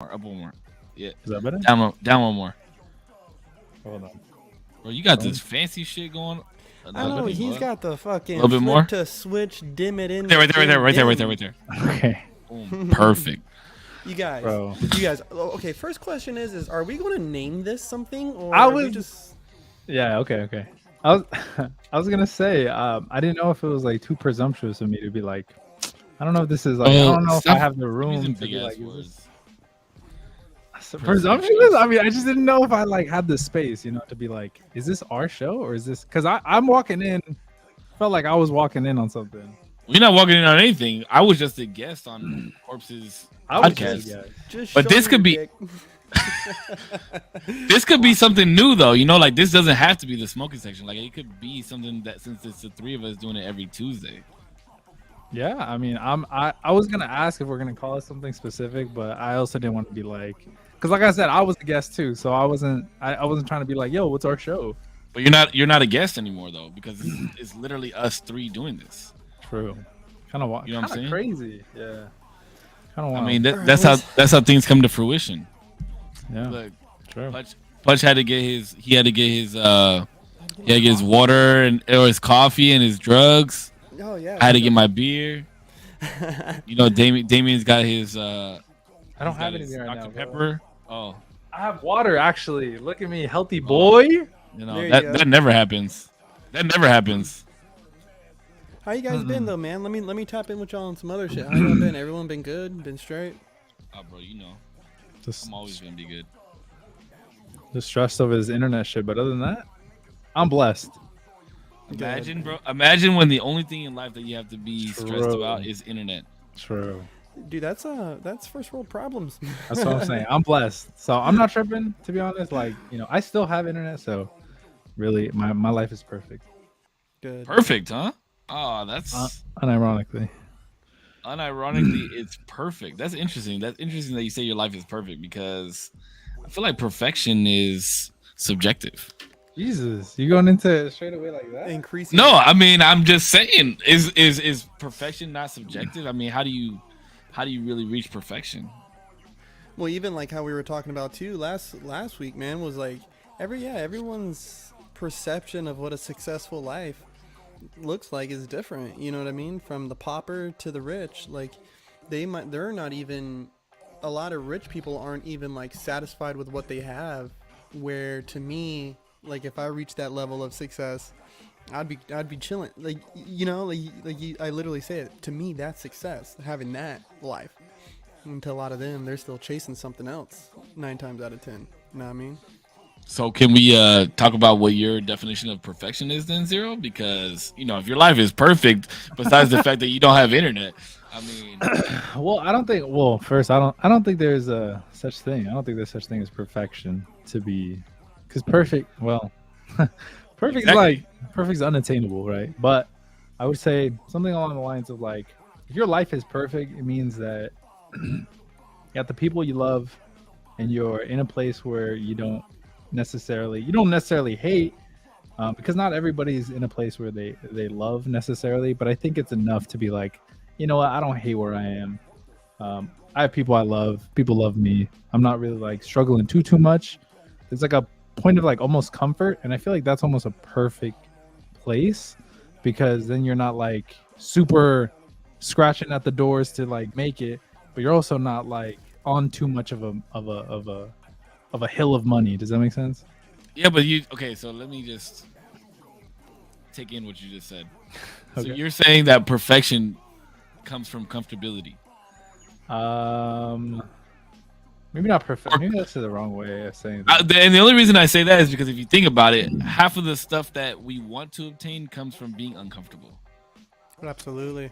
Up one more. Yeah. Is that better? Down one more. Hold on. Bro, you got Oh. this fancy shit going. I know Bit he's more. got the A fucking little bit more. flip to switch, dim it in. Right there, right there, right there, right there, right there. Okay, Boom. Perfect. You guys, bro. Okay, first question is are we going to name this something, or I are we was- just? Yeah. Okay. I was I was gonna say I didn't know if it was like too presumptuous of me to be like, I don't know if this is like I don't know if I have the room to be like, is this presumptuous? I mean, I just didn't know if I like had the space, to be like, is this our show or is this? Because I'm walking in, felt like I was walking in on something. We're not walking in on anything. I was just a guest on Corpse's podcast. Just But show this your could be- dick. This could be something new though. Like this doesn't have to be the smoking section. Like it could be something that since it's the three of us doing it every Tuesday. Yeah, I mean, I was gonna ask if we're gonna call it something specific, but I also didn't want to be like, because like I said, I was a guest too, so I wasn't trying to be like, yo, what's our show? But you're not a guest anymore though, because it's literally us three doing this. True. Kind of You know what I'm saying? crazy. Yeah. Kind of. I mean that's how things come to fruition. Yeah. Look, True. Pudge had to get his water and or his coffee and his drugs. Oh yeah. I had to get my beer. Damien's got his I don't have his anything right Dr. now. Bro. Pepper. Oh, I have water actually. Look at me, healthy boy. There you that go. that never happens. That never happens. How you guys been though, man? Let me tap in with y'all on some other shit. How y'all been? Everyone been good? Been straight? Oh, bro, Just, I'm always gonna be good. just stressed over his internet shit, but other than that, I'm blessed. Imagine, bro. Imagine when the only thing in life that you have to be stressed True. about is internet. True. Dude, that's first world problems. That's what I'm saying. I'm blessed, so I'm not tripping. To be honest, like I still have internet, so really, my life is perfect. Good. Perfect, huh? Oh, that's Unironically. unironically, it's perfect. That's interesting. That's interesting that you say your life is perfect because I feel like perfection is subjective. Jesus, you going into it straight away like that? Increasing. No, I mean I'm just saying, is perfection not subjective? I mean, how do you really reach perfection? Well, even like how we were talking about too last week, man, was like everyone's perception of what a successful life looks like is different. You know what I mean? From the pauper to the rich, like they're not even, a lot of rich people aren't even like satisfied with what they have. Where to me, like if I reach that level of success, I'd be chilling. Like I literally say it. To me, that's success. Having that life. And to a lot of them, they're still chasing something else 9 times out of 10. You know what I mean? So can we talk about what your definition of perfection is then, Zero? Because if your life is perfect, besides the fact that you don't have internet, I mean, Well, I don't think. Well, first, I don't think there's a such thing. I don't think there's such thing as perfection to be, because perfect. Well, perfect Exactly. perfect's unattainable, right? But I would say something along the lines of like, if your life is perfect, it means that you got the people you love, and you're in a place where you don't necessarily hate, because not everybody's in a place where they love necessarily. But I think it's enough to be like, you know what, I don't hate where I am. I have people I love. People love me. I'm not really like struggling too much. There's like a point of like almost comfort, and I feel like that's almost a perfect place, because then you're not like super scratching at the doors to like make it, but you're also not like on too much of a hill of money. Does that make sense? yeah, but okay. So let me just take in what you just said. So Okay. you're saying that perfection comes from comfortability. Maybe not perfect. Maybe that's the wrong way of saying that. And the only reason I say that is because if you think about it, half of the stuff that we want to obtain comes from being uncomfortable. Absolutely.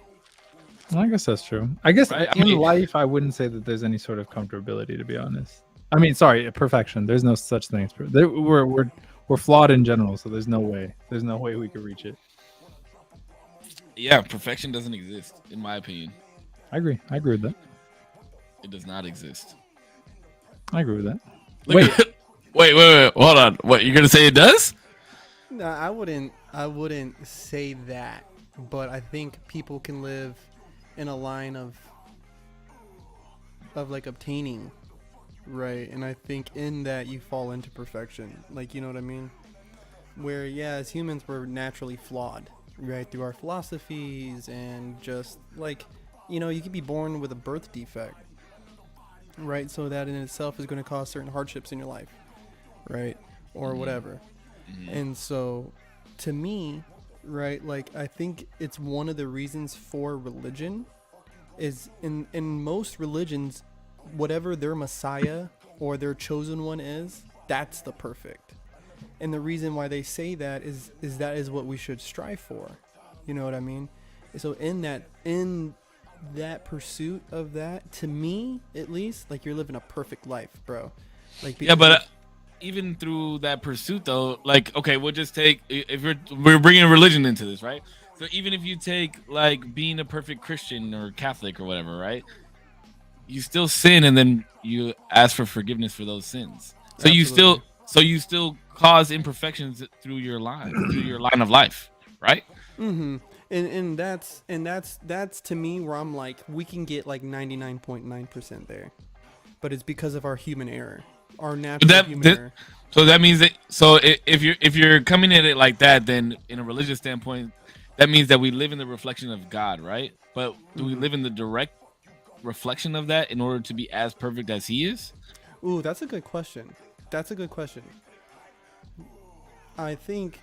I guess that's true. I guess I in mean- life, I wouldn't say that there's any sort of comfortability, to be honest. I mean, sorry, perfection. There's no such thing. We're flawed in general, so there's no way we could reach it. Yeah, perfection doesn't exist, in my opinion. I agree with that. It does not exist. I agree with that. Wait, hold on. What, you're gonna say it does? No, I wouldn't say that, but I think people can live in a line of like obtaining right? And I think in that you fall into perfection. Like, you know what I mean? Where, yeah, as humans, we're naturally flawed, right? Through our philosophies and just like, you know, you could be born with a birth defect, right? So that in itself is going to cause certain hardships in your life, right? Or whatever. And so to me, right, like I think it's one of the reasons for religion is in most religions, whatever their messiah or their chosen one is, that's the perfect. And the reason why they say that is that is what we should strive for. You know what I mean? So in that pursuit of that, to me at least, like you're living a perfect life, bro. Like Yeah, because but even through that pursuit, though, like, okay, we'll just take if we're bringing religion into this, right? So even if you take like being a perfect Christian or Catholic or whatever, right? You still sin, and then you ask for forgiveness for those sins. So absolutely. you still cause imperfections through your line of life, right? Mm-hmm. And that's to me where I'm like we can get like 99.9% there, but it's because of our human error, our But natural human error. so that means that so if you're coming at it like that, then in a religious standpoint, that means that we live in the reflection of God, right? But do we Mm-hmm. live in the direct reflection of that in order to be as perfect as He is? Ooh, that's a good question. That's a good question. I think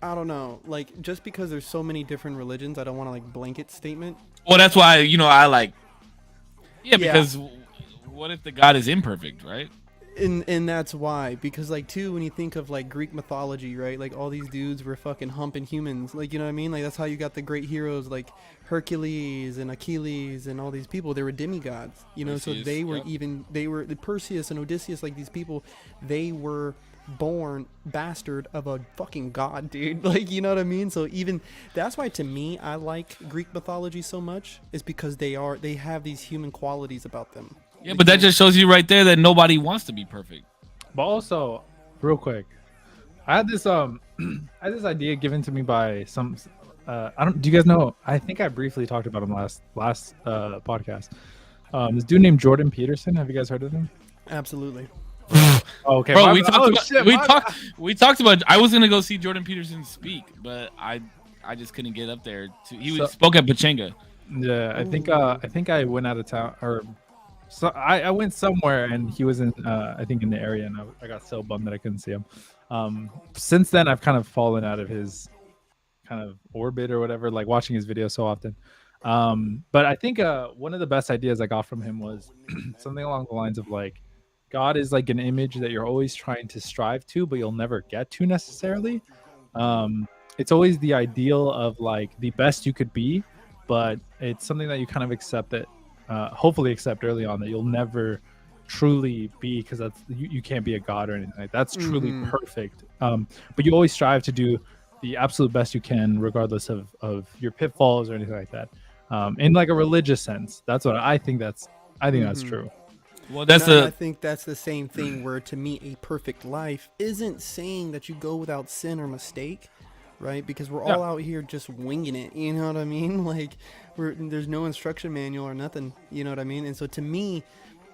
I don't know. Like just because there's so many different religions, I don't want to like blanket statement. Well, that's why I like Yeah, because what if the God is imperfect, right? and that's why because like too when you think of like Greek mythology, right, like all these dudes were fucking humping humans, like you know what I mean, like that's how you got the great heroes like Hercules and Achilles and all these people. They were demigods, you know, so Perseus, they were yep. even they were the Perseus and Odysseus, like these people, they were born bastard of a fucking god, dude. Like you know what I mean, so even that's why to me I like Greek mythology so much is because they have these human qualities about them. Yeah, Like, but you that know, just shows you right there that nobody wants to be perfect. But also, real quick, I had this I had this idea given to me by some I don't do you guys know, I think I briefly talked about him last podcast. This dude named Jordan Peterson. Have you guys heard of him? absolutely. Oh, okay. Bro, My we bad. talked Oh about shit, we my talked bad. we talked about. I was gonna go see Jordan Peterson speak, but I just couldn't get up there. So Spoke at Pachanga. yeah, Ooh. I think I went out of town, or so I went somewhere and he was in I think in the area, and I got so bummed that I couldn't see him. Since then I've kind of fallen out of his kind of orbit or whatever, like watching his videos so often. But I think one of the best ideas I got from him was something along the lines of like, God is like an image that you're always trying to strive to, but you'll never get to necessarily. It's always the ideal of like the best you could be, but it's something that you kind of accept that, hopefully accept early on, that you'll never truly be, because you can't be a god or anything like that's truly Mm-hmm. perfect. But you always strive to do the absolute best you can, regardless of your pitfalls or anything like that. In like a religious sense, that's what I think. I think that's Mm-hmm. true. Well, And that's I a think that's the same thing where to me a perfect life isn't saying that you go without sin or mistake, right? Because we're Yeah. all out here just winging it, you know what I mean? Like there's no instruction manual or nothing, you know what I mean? And so to me,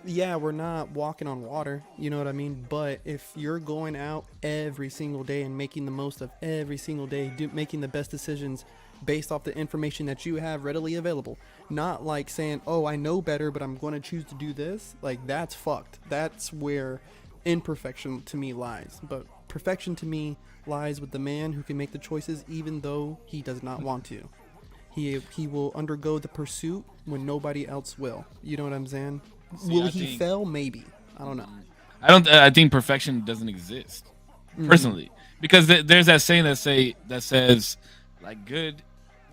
yeah, we're not walking on water, you know what I mean? But if you're going out every single day and making the most of every single day, making the best decisions based off the information that you have readily available, not like saying, oh, I know better, but I'm going to choose to do this, like that's fucked. That's where imperfection to me lies. But perfection to me lies with the man who can make the choices even though he does not want to. He will undergo the pursuit when nobody else will. You know what I'm saying? see. Will I he think fail? Maybe. I don't know. I don't. I think perfection doesn't exist Mm-hmm. personally, because there's that saying that says like good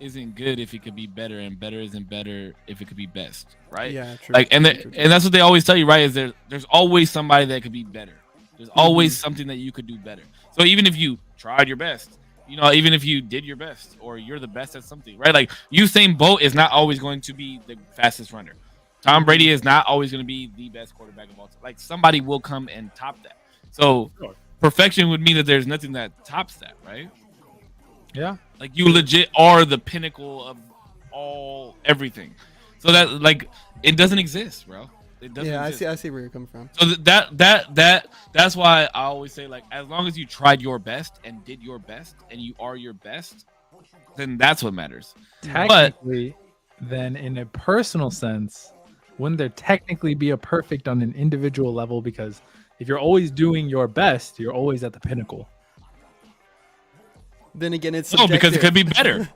isn't good if it could be better, and better isn't better if it could be best, right? Yeah, true. Like, and True, true, and true. that's what they always tell you, right? Is there's always somebody that could be better. There's Mm-hmm. always something that you could do better. So even if you tried your best, even if you did your best, or you're the best at something, right? Like Usain Bolt is not always going to be the fastest runner. Tom Mm-hmm. Brady is not always going to be the best quarterback of all time. Like somebody will come and top that. So Sure. perfection would mean that there's nothing that tops that, right? Yeah. Like you legit are the pinnacle of all everything. So that like it doesn't exist, bro. It doesn't Yeah, exist. I see where you're coming from. So that's why I always say, like, as long as you tried your best and did your best and you are your best, then that's what matters. But Technically, then in a personal sense, wouldn't there technically be a perfect on an individual level? Because if you're always doing your best, you're always at the pinnacle. Then again, it's no, subjective. because it could be better.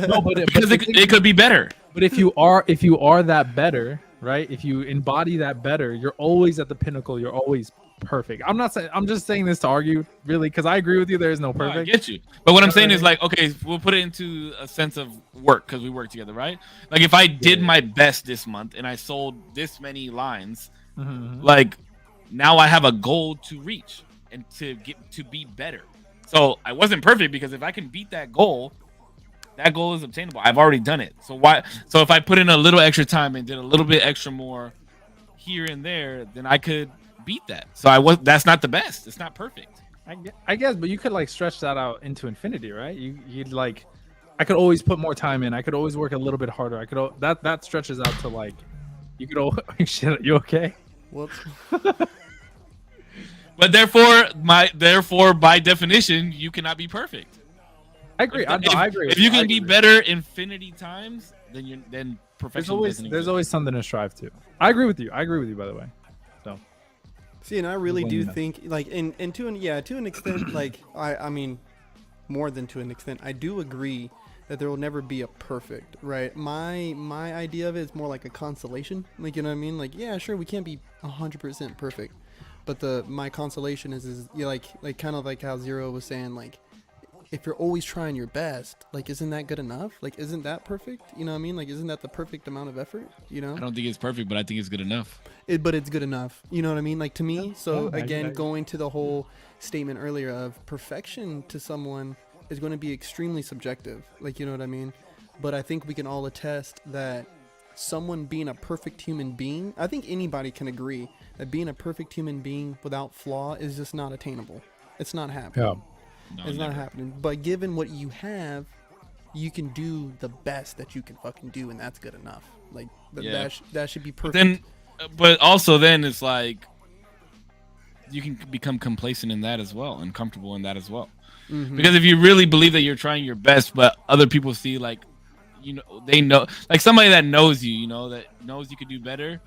No, Because it could be better. But if you are that better, right? If you embody that better, you're always at the pinnacle. You're always perfect. I'm not saying. I'm just saying this to argue, really, because I agree with you. There is no No, I perfect. get you. But what I'm saying is, like, okay, we'll put it into a sense of work because we work together, right? Like, if I did my best this month and I sold this many lines, like, now I have a goal to reach and to get to be better. So I wasn't perfect because if I can beat that goal is obtainable. I've already done it. So why? So if I put in a little extra time and did a little bit extra more here and there, then I could beat that. So that's not the best. It's not perfect. I guess, but you could like stretch that out into infinity, right? You'd like, I could always put more time in. I could always work a little bit harder. I could that stretches out to like, you could always. Shit, you okay? Whoops. But therefore, by definition, you cannot be perfect. I agree. I agree. If you can be better infinity times, then perfection. There's always something to strive to. I agree with you. By the way. So. See, and I really do think, like, to an extent, like, I mean, more than to an extent, I do agree that there will never be a perfect, right? My idea of it is more like a consolation. Like, you know what I mean? Like, yeah, sure, we can't be 100% perfect. But my consolation is like kind of like how Zero was saying, like, if you're always trying your best, like, isn't that good enough? Like, isn't that perfect? You know what I mean? Like, isn't that the perfect amount of effort? You know? I don't think it's perfect, but I think it's good enough. But it's good enough. You know what I mean? Like, to me. So Yeah, again, going to the whole statement earlier of perfection to someone is going to be extremely subjective. Like, you know what I mean? But I think we can all attest that someone being a perfect human being, I think anybody can agree that being a perfect human being without flaw is just not attainable. It's not happening. Yeah. It's not happening. But given what you have, you can do the best that you can fucking do, and that's good enough. Like, that should be perfect. But also then it's like you can become complacent in that as well and comfortable in that as well. Mm-hmm. Because if you really believe that you're trying your best, but other people see, like, you know, they know, like, somebody that knows you, you know, that knows you could do better.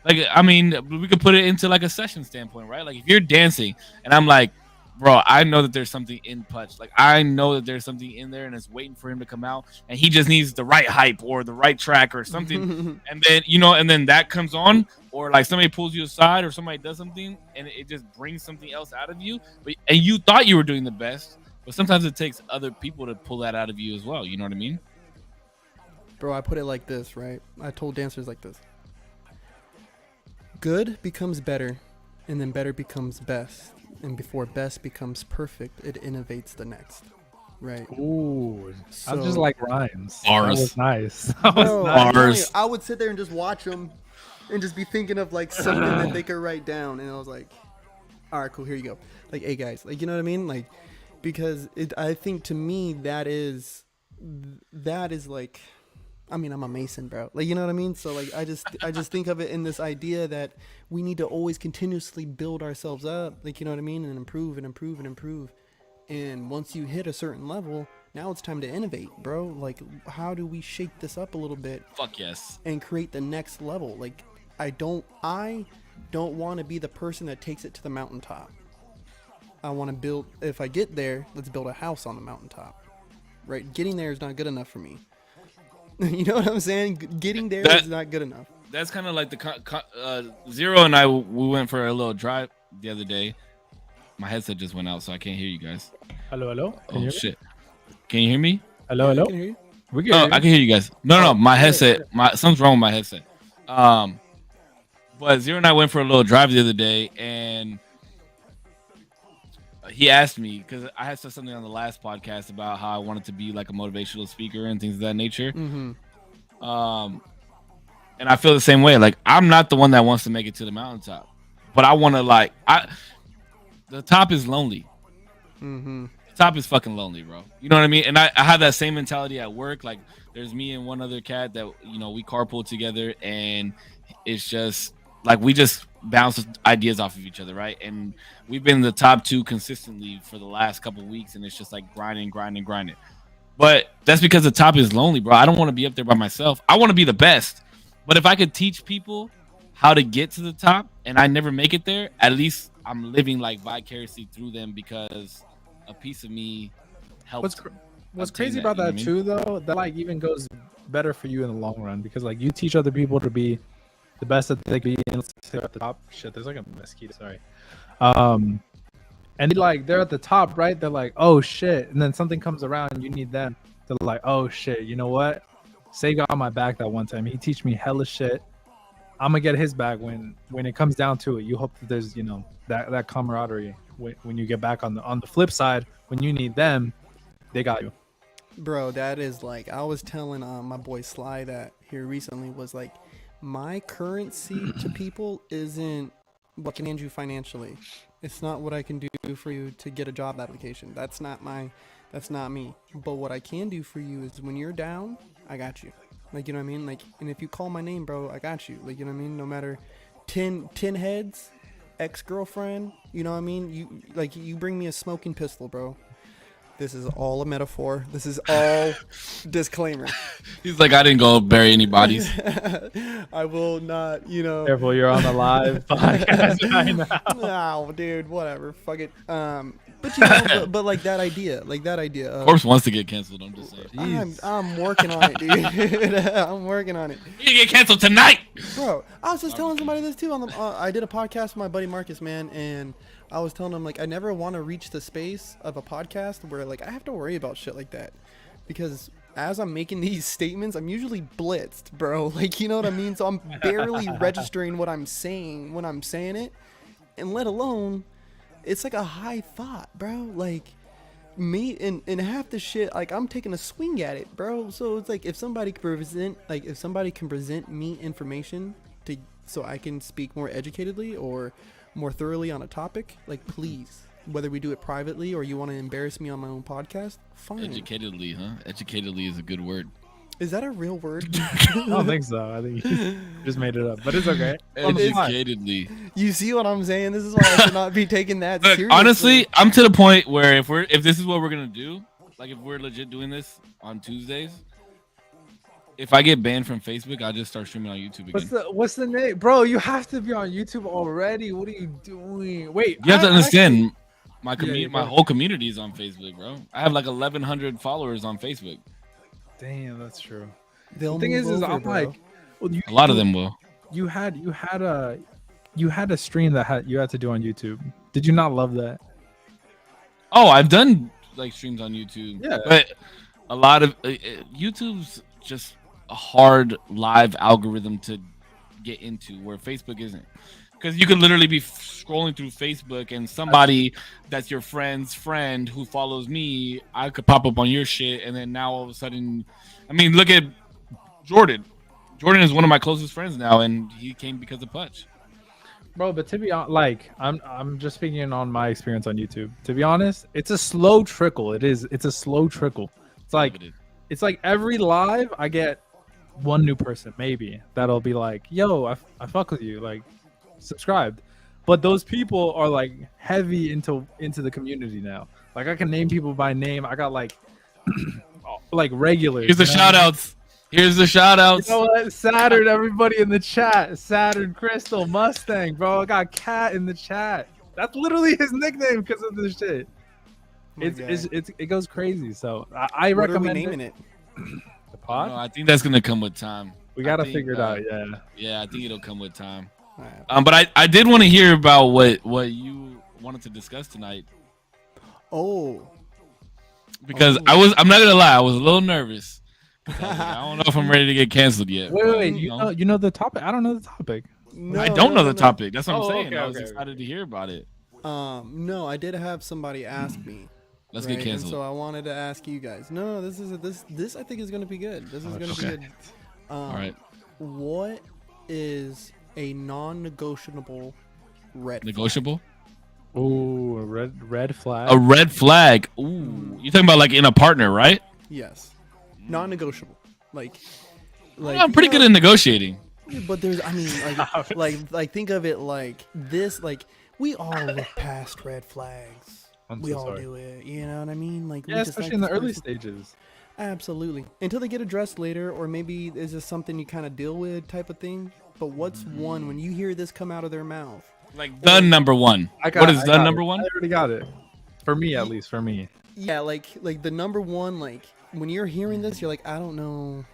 Like, I mean, we could put it into like a session standpoint, right? Like, if you're dancing and I'm like, bro, I know that there's something in Putch. Like, I know that there's something in there and it's waiting for him to come out, and he just needs the right hype or the right track or something. And then, you know, and then that comes on, or like somebody pulls you aside or somebody does something and it just brings something else out of you. And you thought you were doing the best, but sometimes it takes other people to pull that out of you as well. You know what I mean? Bro, I put it like this, right? I told dancers like this. Good becomes better, and then better becomes best. And before best becomes perfect, it innovates the next. Right? Ooh. I just like rhymes. Bars. That was nice. Bars. I would sit there and just watch them and just be thinking of like something that they could write down. And I was like, all right, cool, here you go. Like, hey guys, like, you know what I mean? Like, because I think to me that is like, I mean, I'm a Mason, bro. Like, you know what I mean? So, like, I just think of it in this idea that we need to always continuously build ourselves up. Like, you know what I mean? And improve and improve and improve. And once you hit a certain level, now it's time to innovate, bro. Like, how do we shake this up a little bit? Fuck yes. And create the next level. Like, I don't want to be the person that takes it to the mountaintop. I want to build, if I get there, let's build a house on the mountaintop. Right? Getting there is not good enough for me. You know what I'm saying? Getting there is not good enough. That's kind of like the Zero and I. We went for a little drive the other day. My headset just went out, so I can't hear you guys. Hello. Oh shit! Can you hear me? Hello. Can you hear you? We can hear you. I can hear you guys. No, my headset. Something's wrong with my headset. But Zero and I went for a little drive the other day, and he asked me, because I had said something on the last podcast about how I wanted to be like a motivational speaker and things of that nature. Mm-hmm. And I feel the same way. Like, I'm not the one that wants to make it to the mountaintop, but I want to, like, the top is lonely. Mm-hmm. The top is fucking lonely, bro. You know what I mean? And I have that same mentality at work. Like, there's me and one other cat that, you know, we carpool together, and it's just like we just bounce ideas off of each other, right? And we've been in the top 2 consistently for the last couple of weeks, and it's just like grinding. But that's because the top is lonely, bro. I don't want to be up there by myself. I want to be the best. But if I could teach people how to get to the top and I never make it there, at least I'm living like vicariously through them because a piece of me helped. What's crazy about that too, though, that like even goes better for you in the long run because like you teach other people to be the best that they can be and at the top. Shit, there's like a mosquito. Sorry. And they're at the top, right? They're like, oh shit, and then something comes around and you need them. They're like, oh shit, you know what? Save got my back that one time. He teach me hella shit. I'm gonna get his back when it comes down to it. You hope that there's that camaraderie when you get back on the flip side when you need them, they got you. Bro, that is like I was telling my boy Sly that here recently was like my currency to people isn't what can hand you financially. It's not what I can do for you to get a job application. That's not me. But what I can do for you is when you're down, I got you. Like, you know what I mean? Like, and if you call my name, bro, I got you. Like, you know what I mean? No matter 10 heads, ex-girlfriend, you know what I mean? You bring me a smoking pistol, bro. This is all a metaphor. This is all disclaimer. He's like, I didn't go bury any bodies. I will not, Careful, you're on the live podcast right now. Oh, dude, whatever. Fuck it. But but like that idea. Corpse wants to get canceled. I'm just saying. I'm working on it, dude. I'm working on it. You get canceled tonight, bro. I was just telling somebody this too. I did a podcast with my buddy Marcus, man, and I was telling him like I never want to reach the space of a podcast where like I have to worry about shit like that, because as I'm making these statements, I'm usually blitzed, bro. Like, you know what I mean? So I'm barely registering what I'm saying when I'm saying it, and let alone it's like a high thought, bro. Like me and half the shit, like I'm taking a swing at it, bro. So it's like if somebody can present me information so I can speak more educatedly or more thoroughly on a topic, like please, whether we do it privately or you want to embarrass me on my own podcast, fine. Educatedly, huh? Educatedly is a good word. Is that a real word? I don't think so. I think you just made it up, but it's okay. Educatedly. You see what I'm saying? This is why I should not be taking that seriously. Honestly, I'm to the point where if this is what we're gonna do, like if we're legit doing this on Tuesdays, if I get banned from Facebook, I'll just start streaming on YouTube again. What's the name, bro? You have to be on YouTube already. What are you doing? Wait, you have to understand. My whole community is on Facebook, bro. I have like 1,100 followers on Facebook. Damn, that's true. The thing is I'm like, well, a lot of them will. You had a stream that you had to do on YouTube. Did you not love that? Oh, I've done like streams on YouTube. Yeah, but a lot of YouTube's just a hard live algorithm to get into, where Facebook isn't. Because you could literally be scrolling through Facebook and somebody that's your friend's friend who follows me, I could pop up on your shit, and then now all of a sudden, I mean, look at Jordan. Jordan is one of my closest friends now, and he came because of Putch. Bro, but to be honest, like I'm just speaking on my experience on YouTube. To be honest, it's a slow trickle. It's a slow trickle. It's like every live I get one new person maybe that'll be like, yo, I fuck with you, like subscribed. But those people are like heavy into the community now. Like I can name people by name. I got like like regulars. Here's the shout outs. Here's the shout outs. You know what? Saturn, everybody in the chat. Saturn, Crystal, Mustang, bro. I got Cat in the chat. That's literally his nickname because of this shit. It goes crazy. So I recommend. What are we naming it? The pod? No, I think that's gonna come with time. We gotta figure it out. Yeah. Yeah, I think it'll come with time. But I did want to hear about what you wanted to discuss tonight. Oh. Because I'm not gonna lie, I was a little nervous. I don't know if I'm ready to get canceled yet. Wait. You know the topic? I don't know the topic. No, I don't know the topic. That's what I'm saying. Okay, I was excited to hear about it. No, I did have somebody ask me. Let's get canceled. And so I wanted to ask you guys. No, this I think is gonna be good. This is gonna be good. All right. What is a non-negotiable red negotiable flag? Ooh, a red flag. A red flag. Ooh, you're talking about like in a partner, right? Yes. Non-negotiable. Like I'm pretty good at negotiating. But there's, I mean, like think of it like this. Like we all look past red flags. We so all sorry. do it. You know what I mean? Like Yeah, we just especially like in the this early person. stages. Absolutely. Until they get addressed later, or maybe is this something you kind of deal with type of thing. But what's one when you hear this come out of their mouth? Like the number one. I What is I the got number it. one? I already got it. For me, at Ye- least for me. Yeah, like the number one. Like when you're hearing this, you're like, I don't know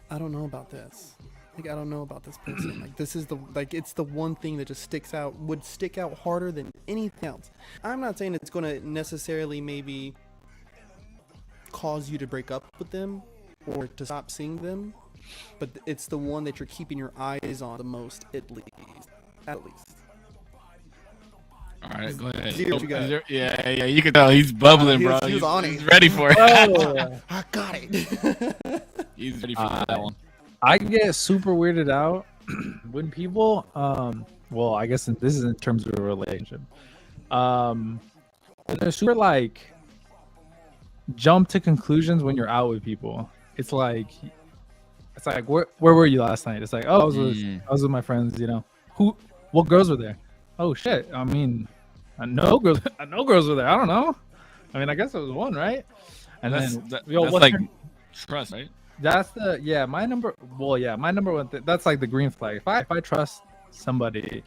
about this. Like I don't know about this person. Like this is it's the one thing that just would stick out harder than anything else. I'm not saying it's going to necessarily maybe cause you to break up with them or to stop seeing them, but it's the one that you're keeping your eyes on the most, at least. All right, go ahead. Zero, what you got? Yeah, you can tell he's bubbling, he bro. was on it. He's ready for it. Oh, I got it. He's ready for that one. I get super weirded out when people, well, I guess this is in terms of a relationship. When they're super like jump to conclusions when you're out with people. It's like where were you last night? It's like, oh, I was with my friends. You know, what girls were there? Oh shit! I mean, I know girls were there. I don't know. I mean, I guess it was one, right? And That's then that's what's like your- trust, right? that's my number. Well, yeah, my number one. That's like the green flag. If I trust somebody,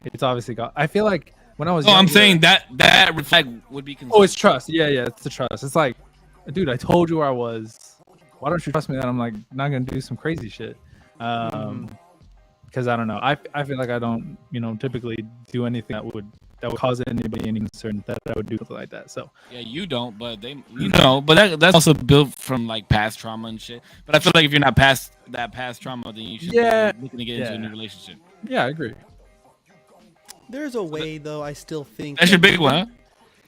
it's obviously got. I feel like when I was. No, I'm younger- saying that red flag would be. Oh, it's trust. Yeah, it's the trust. It's like, dude, I told you where I was. Why don't you trust me that I'm like not gonna do some crazy shit? Because I don't know. I feel like I don't, typically do anything that would cause anybody any concern that I would do something like that. So Yeah, you don't, but but that's also built from like past trauma and shit. But I feel like if you're not past that past trauma, then you should be looking to get into a new relationship. yeah, I agree. There's a way, though. I still think That's your big one, huh?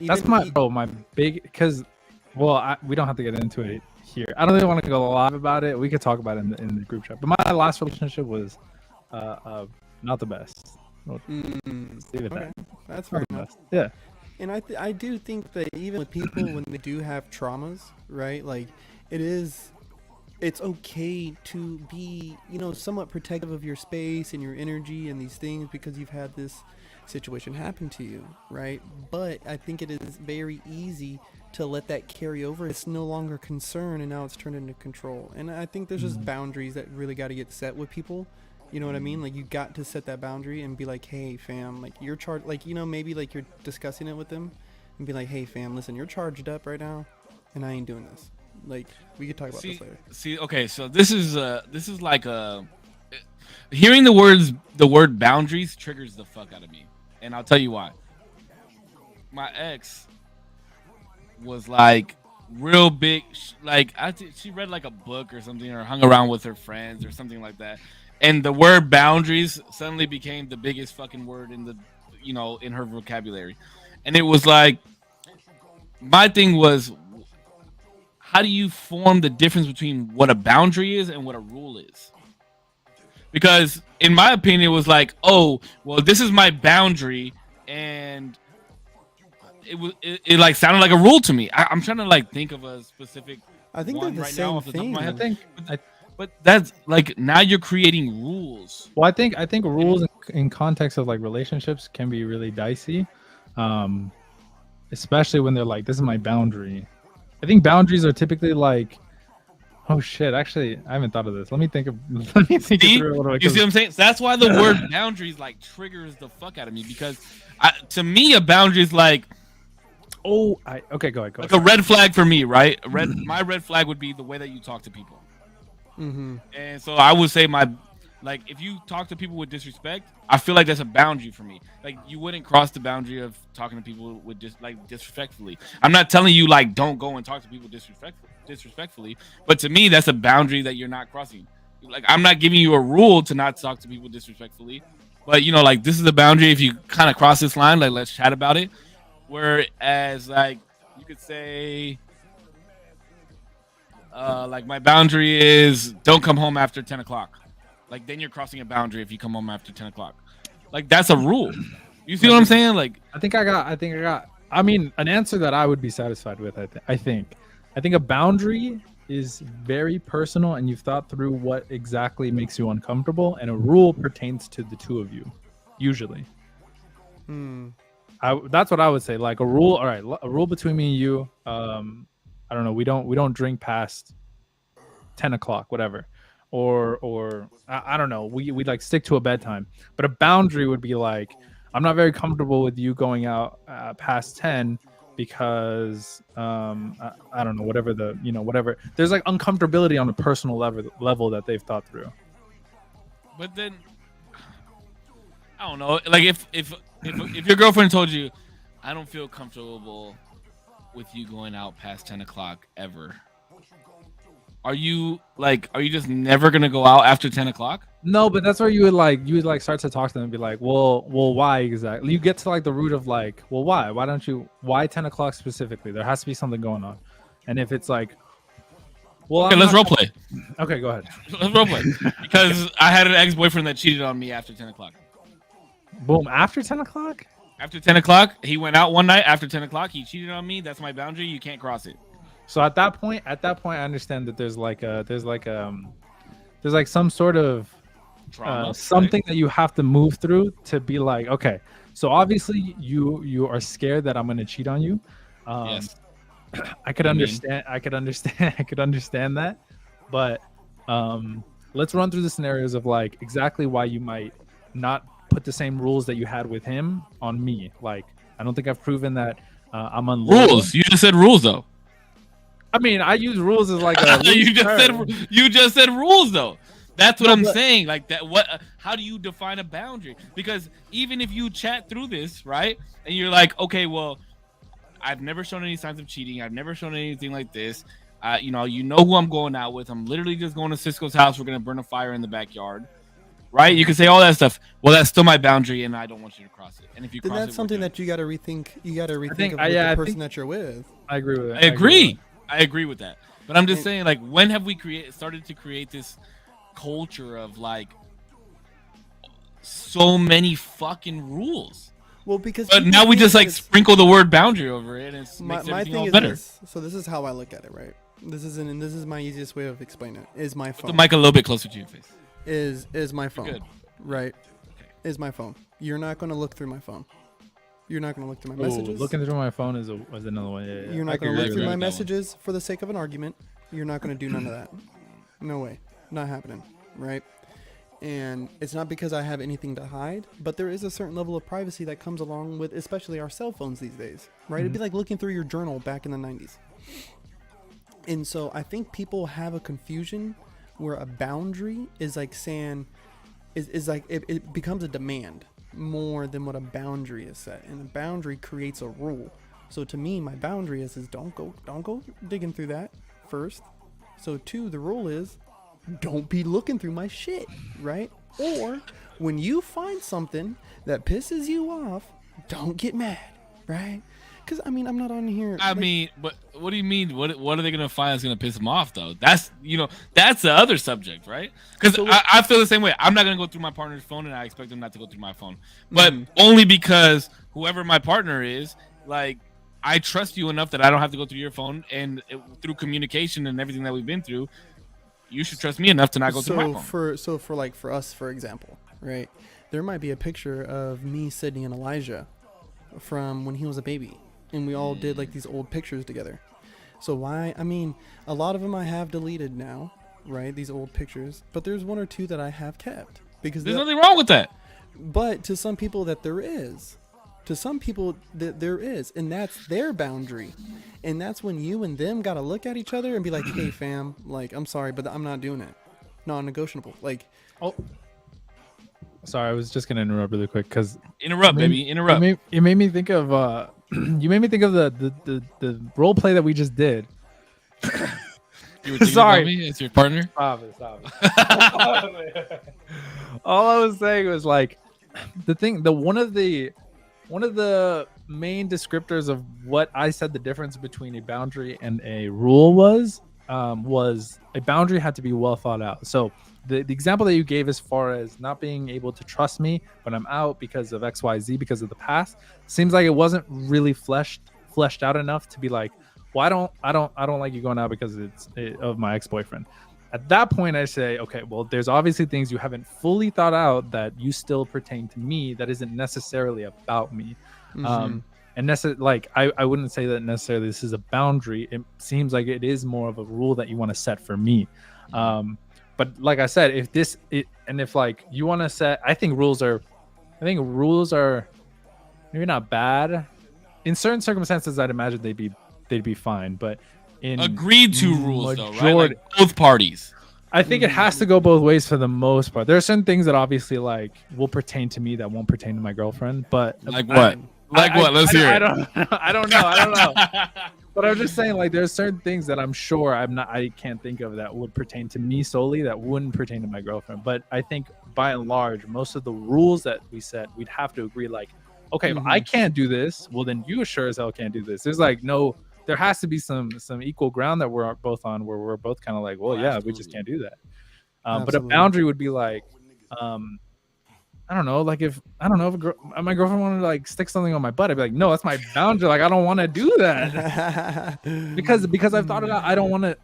That's my big because, well, we don't have to get into it here. I don't really want to go live about it. We could talk about it in the group chat. But my last relationship was not the best. Let's leave it at Okay, that. that's fair Not the enough. best. Yeah. And I do think that even with people when they do have traumas, right? Like it's okay to be, somewhat protective of your space and your energy and these things because you've had this situation happen to you, right? But I think it is very easy to let that carry over. It's no longer concern and now it's turned into control. And I think there's just boundaries that really got to get set with people. You know what I mean? Like you got to set that boundary and be like, hey fam, like you're charged, like, maybe like you're discussing it with them and be like, hey fam, listen, you're charged up right now and I ain't doing this. Like we could talk about this later. Okay, so this is like hearing the word boundaries triggers the fuck out of me, and I'll tell you why. My ex was like real big, like she read like a book or something, or hung around with her friends or something like that, and the word boundaries suddenly became the biggest fucking word in the, in her vocabulary, and it was like my thing was, how do you form the difference between what a boundary is and what a rule is? Because in my opinion, it was like, oh, well, this is my boundary, and it like sounded like a rule to me. I'm trying to like think of a specific. I think they're one the right same now off the top of thing. my head. I think. But that's like now you're creating rules. Well, I think rules in context of like relationships can be really dicey, especially when they're like, "This is my boundary." I think boundaries are typically like, "Oh shit!" Actually, I haven't thought of this. Let me think it through a little bit. You see what I'm saying? So that's why the word boundaries like triggers the fuck out of me, because to me a boundary is like, okay, go ahead. like a red flag for me, right? My red flag would be the way that you talk to people. Mm-hmm. And so I would say if you talk to people with disrespect, I feel like that's a boundary for me. Like you wouldn't cross the boundary of talking to people with disrespectfully. I'm not telling you like don't go and talk to people disrespectfully, but to me that's a boundary that you're not crossing. Like I'm not giving you a rule to not talk to people disrespectfully, but like this is a boundary. If you kind of cross this line, like let's chat about it. Whereas like you could say, like my boundary is don't come home after 10 o'clock. Like then you're crossing a boundary if you come home after 10 o'clock. Like that's a rule. You see what I'm saying? Like I think I got. I mean, an answer that I would be satisfied with. I think a boundary is very personal, and you've thought through what exactly makes you uncomfortable, and a rule pertains to the two of you, usually. Hmm. That's what I would say. Like a rule. All right, a rule between me and you. I don't know. We don't drink past 10 o'clock, whatever, or I don't know. We like stick to a bedtime. But a boundary would be like, I'm not very comfortable with you going out past 10 because I don't know, whatever whatever. There's like uncomfortability on a personal level that they've thought through. But then I don't know. Like if your girlfriend told you, I don't feel comfortable with you going out past 10 o'clock ever. Are you just never gonna go out after 10 o'clock? No, but that's where you would like start to talk to them and be like, well, why exactly? You get to like the root of like, well, why don't you? Why 10 o'clock specifically? There has to be something going on. And if it's like, well, Okay, I'm let's not- role play. Okay, go ahead. Let's role play. Because I had an ex-boyfriend that cheated on me after 10 o'clock. Boom. After 10 o'clock. After 10 o'clock, he went out one night. After 10 o'clock, he cheated on me. That's my boundary. You can't cross it. So at that point, I understand that there's like some sort of Trauma. something right? that you have to move through to be like, okay, so obviously you are scared that I'm gonna cheat on you. Yes. I could I mean- understand. I could understand. I could understand that, but let's run through the scenarios of like exactly why you might not put the same rules that you had with him on me. Like, I don't think I've proven that I'm unloyal. Rules. You just said rules though. I mean, I use rules as like a you loose just term. said rules though. That's what No, I'm but- saying. Like that. What? How do you define a boundary? Because even if you chat through this, right, and you're like, okay, well, I've never shown any signs of cheating. I've never shown anything like this. You know who I'm going out with. I'm literally just going to Cisco's house. We're gonna burn a fire in the backyard, right? You can say all that stuff. Well, that's still my boundary, and I don't want you to cross it. And if you Then cross that's it, something that you got to rethink. You got to rethink think- of I- with yeah, I the person think- that you're with. I agree with it. I agree. I agree with that. But I'm just saying, like, when have we started to create this culture of like so many fucking rules? Well, because But people now we think just that like it's- sprinkle the word boundary over it, and it my, makes my everything thing all is better. this. So this is how I look at it, right? This is my easiest way of explaining it. Is my Put the phone. mic a little bit closer to your face. Is my phone. Good. Right. Is my phone. You're not going to look through my phone. You're not going to look through my Ooh, messages. looking through my phone is another one. Yeah. You're I not could going to agree look with through that. my that one. messages for the sake of an argument. You're not going to do none of that. No way. Not happening. Right? And it's not because I have anything to hide, but there is a certain level of privacy that comes along with especially our cell phones these days. Right? It'd be like looking through your journal back in the 90s. And so I think people have a confusion where a boundary is like saying is like it becomes a demand more than what a boundary is set, and a boundary creates a rule. So to me, my boundary is don't go digging through that first. So two, the rule is don't be looking through my shit, right? Or when you find something that pisses you off, don't get mad, right? Because I mean, I'm not on here. I like- mean, but what do you mean? What are they gonna find that's gonna piss them off though? That's that's the other subject, right? Because So I feel the same way. I'm not gonna go through my partner's phone, and I expect them not to go through my phone, but Mhm. only because whoever my partner is, like, I trust you enough that I don't have to go through your phone, and through communication and everything that we've been through, you should trust me enough to not go through my phone. For us, for example, right? There might be a picture of me, Sydney, and Elijah from when he was a baby, and we all did like these old pictures together. So why? I mean, a lot of them I have deleted now, right? These old pictures, but there's one or two that I have kept because There's nothing wrong with that. but to some people that there is. To some people that there is, and that's their boundary. And that's when you and them got to look at each other and be like, "Hey fam, like I'm sorry, but I'm not doing it. Non-negotiable." Like, Oh, sorry, I was just gonna interrupt really quick because Interrupt, baby. Interrupt. It made me think of you made me think of the role play that we just did. You were thinking Sorry. about me as your partner. Stop it. All I was saying was like one of the main descriptors of what I said the difference between a boundary and a rule was a boundary had to be well thought out. So the example that you gave as far as not being able to trust me when I'm out because of XYZ, because of the past, seems like it wasn't really fleshed out enough to be like, well, I don't like you going out because of my ex-boyfriend. At that point, I say, okay, well, there's obviously things you haven't fully thought out that you still pertain to me that isn't necessarily about me. Mhm. And like I wouldn't say that necessarily this is a boundary. It seems like it is more of a rule that you want to set for me. But like I said, if like you want to set, I think rules are maybe not bad. In certain circumstances, I'd imagine they'd be fine. But in agreed to rules though, right? Like both parties. I think it has to go both ways for the most part. There are certain things that obviously like will pertain to me that won't pertain to my girlfriend. But like what? Let's hear it. I don't know. But I'm just saying, like, there's certain things that I'm sure I can't think of that would pertain to me solely that wouldn't pertain to my girlfriend. But I think by and large, most of the rules that we set, we'd have to agree, like, okay, if I can't do this, well, then you sure as hell can't do this. There's like there has to be some equal ground that we're both on where we're both kind of like, well, yeah, we just can't do that. But a boundary would be like, I don't know, like if my girlfriend wanted to like stick something on my butt, I'd be like, no, that's my boundary. Like I don't want to do that because I've thought it out. I don't want to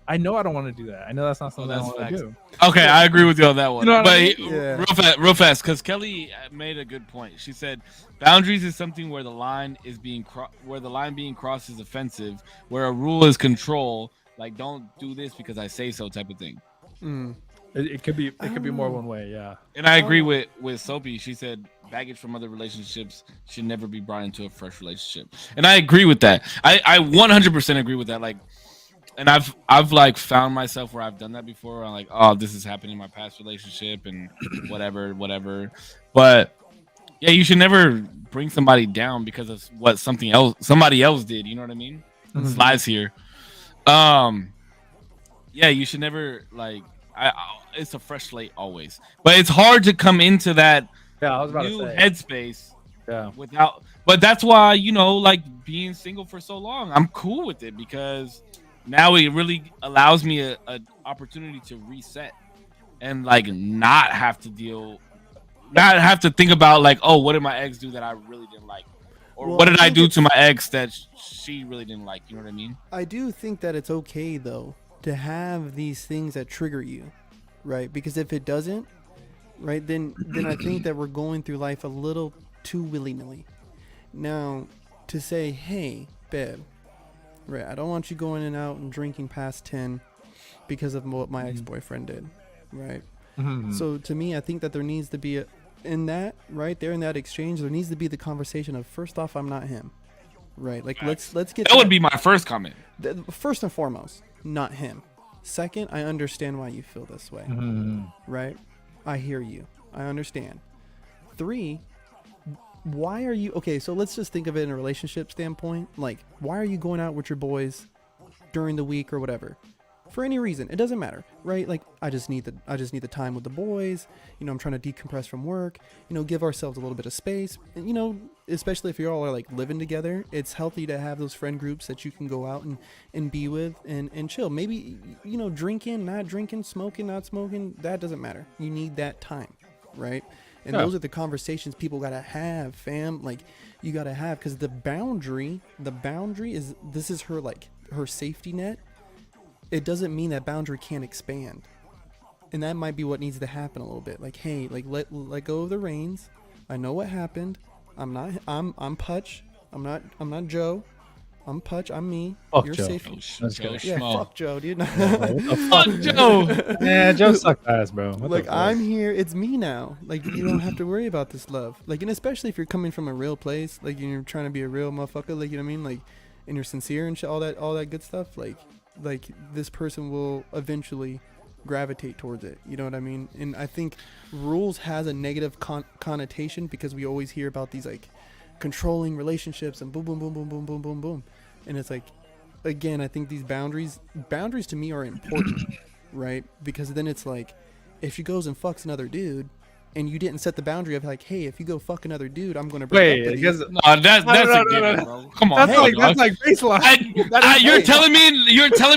do that. I know that's not something I want to do. Okay, I agree with you on that one. You know what I but mean? real fast, because Kelly made a good point. She said boundaries is something where the line being crossed is offensive, where a rule is control. Like don't do this because I say so, type of thing. It could be more one way, yeah. And I agree with Soapy. She said baggage from other relationships should never be brought into a fresh relationship, and I agree with that. I 100% agree with that. Like, and I've like found myself where I've done that before. Where I'm like, oh, this has happened in my past relationship, and whatever. But yeah, you should never bring somebody down because of what somebody else did. You know what I mean? It's lies here. Yeah, you should never like. It's a fresh slate always, but it's hard to come into that new headspace without. But that's why like being single for so long, I'm cool with it because now it really allows me a opportunity to reset and like not have to think about like, oh, what did my ex do that I really didn't like, or what did I do to my ex that she really didn't like? You know what I mean? I do think that it's okay though to have these things that trigger you, right? Because if it doesn't, right, then I think that we're going through life a little too willy-nilly. Now, to say, hey, babe, right, I don't want you going and out and drinking past 10 because of what my ex-boyfriend did, right? So to me, I think that there needs to be in that exchange, there needs to be the conversation of, first off, I'm not him, right? Like let's get that would be my first comment. First and foremost, not him. Second, I understand why you feel this way, right? I hear you. I understand. 3, why are you okay? So let's just think of it in a relationship standpoint. Like, why are you going out with your boys during the week or whatever? For any reason, it doesn't matter, right? Like, I just need the time with the boys. I'm trying to decompress from work. Give ourselves a little bit of space. And, especially if you all are like living together, it's healthy to have those friend groups that you can go out and be with and chill. Maybe drinking, not drinking, smoking, not smoking. That doesn't matter. You need that time, right? And those are the conversations people gotta have, fam. Like, you gotta have, because the boundary is, this is her, like, her safety net. It doesn't mean that boundary can't expand. And that might be what needs to happen a little bit. Like, hey, like let go of the reins. I know what happened. I'm Putch. I'm not Joe. I'm Putch. I'm me. Fuck You're Joe. safe. Yeah, fuck Joe, dude. Fuck Joe. Yeah, Joe sucked ass, bro. Like, I'm here. It's me now. Like, you don't have to worry about this love. Like, and especially if you're coming from a real place, like you're trying to be a real motherfucker. Like, you know what I mean? Like, and you're sincere and shit, all that good stuff. Like this person will eventually gravitate towards it. You know what I mean? And I think rules has a negative connotation because we always hear about these like controlling relationships and boom, boom, boom, boom, boom, boom, boom, boom. And it's like, again, I think these boundaries to me are important, right? Because then it's like, if she goes and fucks another dude, and you didn't set the boundary of like, hey, if you go fuck another dude, I'm gonna break up with you. That's a given, bro. Come on, that's like baseline. You're telling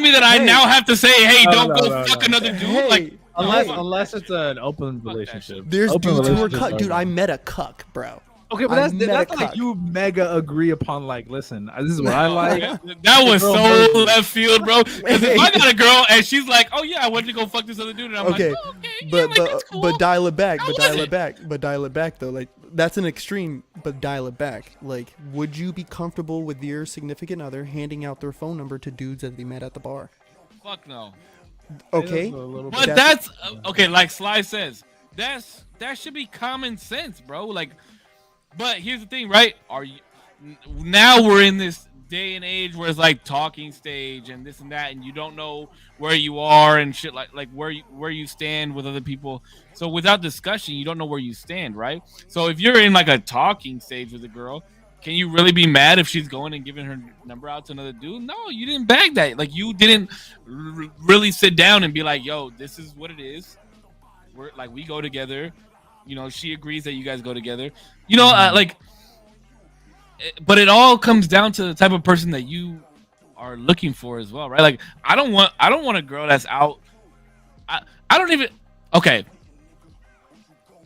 me that I now have to say, hey, don't go fuck another dude. Hey, like, unless it's an open relationship. There's open dudes who are relationships cuck. Dude, I met a cuck, bro. Okay, but I met that's a like cuck. you mega agree upon like, listen, this is what I like. That was girl so knows it. left field, bro. Because if I got a girl and she's like, "Oh yeah, I went to go fuck this other dude," and I'm Okay, like, "Oh, okay, yeah, but like that's cool." but dial it back. How But was dial it? it back. But dial it back though. Like that's an extreme. But dial it back. Like, would you be comfortable with your significant other handing out their phone number to dudes that they met at the bar? Fuck no. Okay, A little But bit. that's okay. Like Sly says, that should be common sense, bro. Like, but here's the thing, right? Now we're in this day and age where it's like talking stage and this and that, and you don't know where you are and shit like where you stand with other people. So without discussion, you don't know where you stand, right? So if you're in like a talking stage with a girl, can you really be mad if she's going and giving her number out to another dude? No, you didn't bag that. Like you didn't really sit down and be like, "Yo, this is what it is. We're like we go together." You know, she agrees that you guys go together. You know, but it all comes down to the type of person that you are looking for as well, right? Like I don't want a girl that's out. I don't even okay.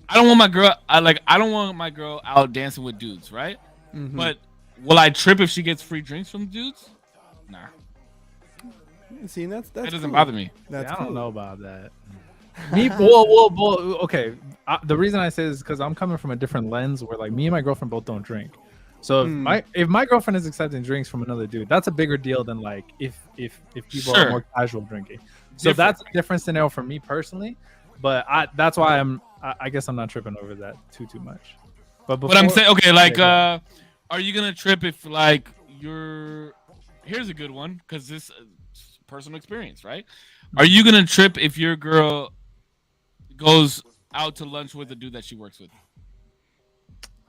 I don't want my girl. I don't want my girl out dancing with dudes, right? Mhm. But will I trip if she gets free drinks from dudes? Nah, See, that's that doesn't cool. bother me. That's I don't cool. know about that. Me, well, okay. The reason I say this is because I'm coming from a different lens where like me and my girlfriend both don't drink. So if my girlfriend is accepting drinks from another dude, that's a bigger deal than like if people are more casual drinking. So that's a different scenario for me personally. But that's why I guess I'm not tripping over that too much. But I'm saying, okay, like, are you gonna trip if like here's a good one because this personal experience, right? Are you gonna trip if your girl goes out to lunch with a dude that she works with?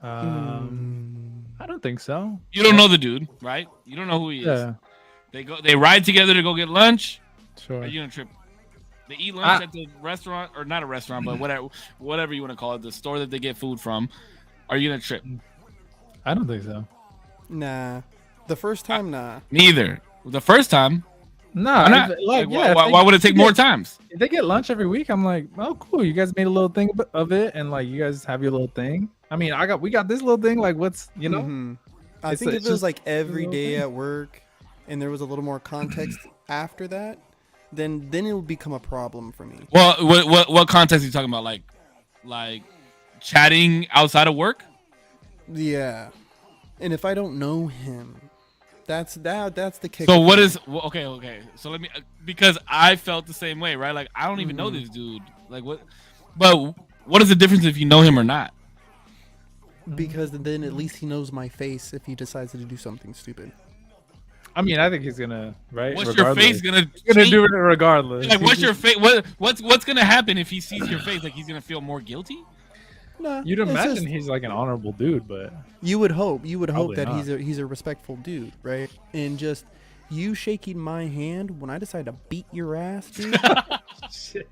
I don't think so. You don't know the dude, right? You don't know who he is. Yeah, They ride together to go get lunch. sure. Are you gonna trip? They eat lunch at the restaurant, or not a restaurant, but whatever you want to call it, the store that they get food from. Are you gonna trip? I don't think so. Nah, the first time, nah. Neither. The first time, No, why not? Why would it take more times? If they get lunch every week, I'm like, oh, cool. You guys made a little thing of it, and like you guys have your little thing. I mean, we got this little thing. Like, what's Mhm. I think if it was like every day at work, and there was a little more context after that, then it would become a problem for me. Well, what context are you talking about? Like chatting outside of work? Yeah, and if I don't know him, that's the kick. So what is okay? So let me because I felt the same way, right? Like I don't even know this dude. Like what? But what is the difference if you know him or not? Because then at least he knows my face if he decides to do something stupid. I mean, I think he's gonna right. What's your face gonna? He's gonna change? do it regardless. Like what's your face? What's gonna happen if he sees your face? Like he's gonna feel more guilty? Nah, You'd it's imagine just- he's like an honorable dude, but You would hope Probably that not. he's a respectful dude, right? And just you shaking my hand when I decide to beat your ass, dude. shit.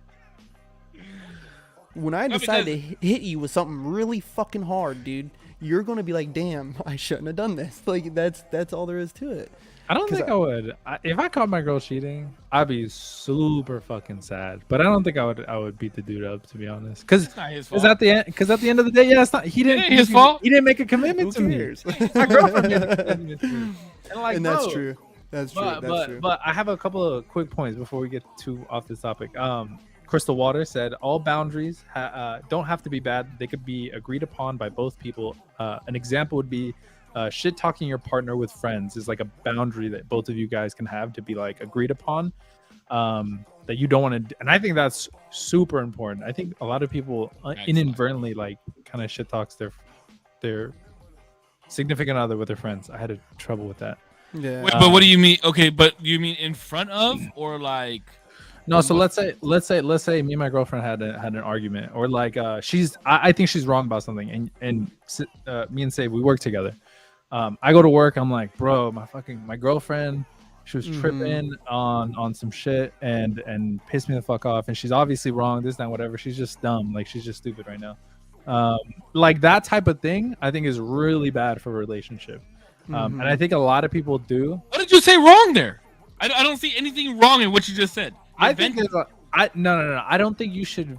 When I decide to hit you with something really fucking hard, dude, you're gonna be like, "Damn, I shouldn't have done this." Like that's all there is to it. I don't think I would. If I caught my girl cheating, I'd be super fucking sad. But I don't think I would beat the dude up, to be honest. Because at the end of the day, yeah, it's not. He didn't. It ain't his fault. He didn't make a commitment to Who me. cares? My girlfriend made a commitment to me. And, like, And that's bro, true. That's true. But I have a couple of quick points before we get too off this topic. Crystal Water said all boundaries don't have to be bad. They could be agreed upon by both people. An example would be shit talking your partner with friends is like a boundary that both of you guys can have to be like agreed upon. That you don't want to, and I think that's super important. I think a lot of people inadvertently like kind of shit talks their significant other with their friends. I had trouble with that. Yeah. Wait, but what do you mean? Okay, but you mean in front of or like? No, so let's say me and my girlfriend had an argument, or like I think she's wrong about something, and me and Save, we work together. I go to work, I'm like, bro, my girlfriend, she was tripping on some shit and pissed me the fuck off, and she's obviously wrong, this, that, whatever. She's just dumb, like she's just stupid right now. Like that type of thing, I think is really bad for a relationship. And I think a lot of people do. What did you say wrong there? I don't see anything wrong in what you just said. I think no. I don't think you should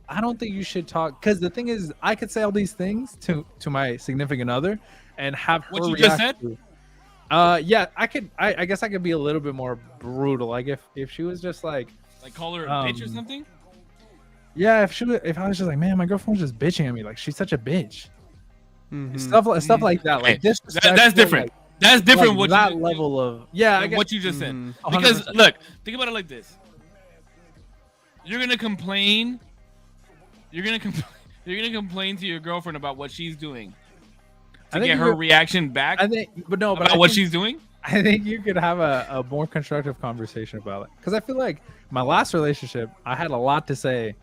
I don't think you should talk because the thing is, I could say all these things to my significant other, and have her What you just react said? yeah, I could. I guess I could be a little bit more brutal. Like if she was just like, Like call her a bitch or something? yeah, if I was just like, man, my girlfriend was just bitching at me, like she's such a bitch. Mhm. Stuff like that, like Okay. disrespectful, That's different. Like, That's different. like what that you, level of yeah, I like guess, what you just said. Mhm. Because 100%. look, think about it like this: you're gonna complain. You're gonna you're gonna complain to your girlfriend about what she's doing I to think get her reaction back I think, but no, but about I what think, she's doing. I think you could have a more constructive conversation about it. Because I feel like my last relationship, I had a lot to say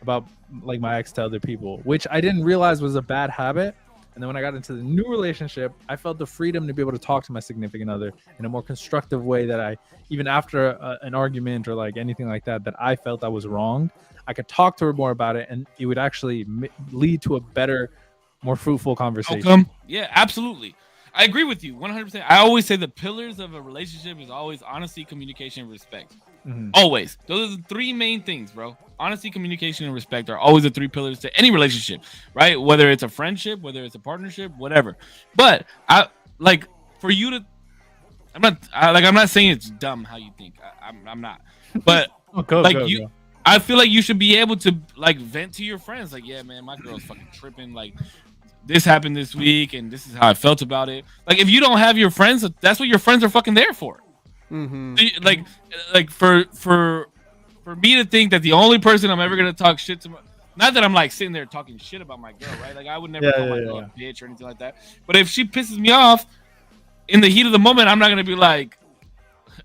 about like my ex to other people, which I didn't realize was a bad habit. And then when I got into the new relationship, I felt the freedom to be able to talk to my significant other in a more constructive way that I, even after an argument or like anything like that, that I felt I was wronged, I could talk to her more about it and it would actually lead to a better, more fruitful conversation. Outcome? Yeah, absolutely. I agree with you 100%. I always say the pillars of a relationship is always honesty, communication, and respect. Mhm. Always. Those are the three main things, bro. Honesty, communication, and respect are always the three pillars to any relationship, right? Whether it's a friendship, whether it's a partnership, whatever. But I like for you to. I'm not saying it's dumb how you think. I'm not. But Oh, go, like go, you, go. I feel like you should be able to like vent to your friends. Like, yeah, man, my girl's fucking tripping. Like, this happened this week, and this is how I felt about it. Like, if you don't have your friends, that's what your friends are fucking there for. Mhm. Like for me to think that the only person I'm ever gonna talk shit to, not that I'm like sitting there talking shit about my girl, right? Like, I would never Yeah, call my yeah, girl yeah. a bitch or anything like that. But if she pisses me off in the heat of the moment, I'm not gonna be like,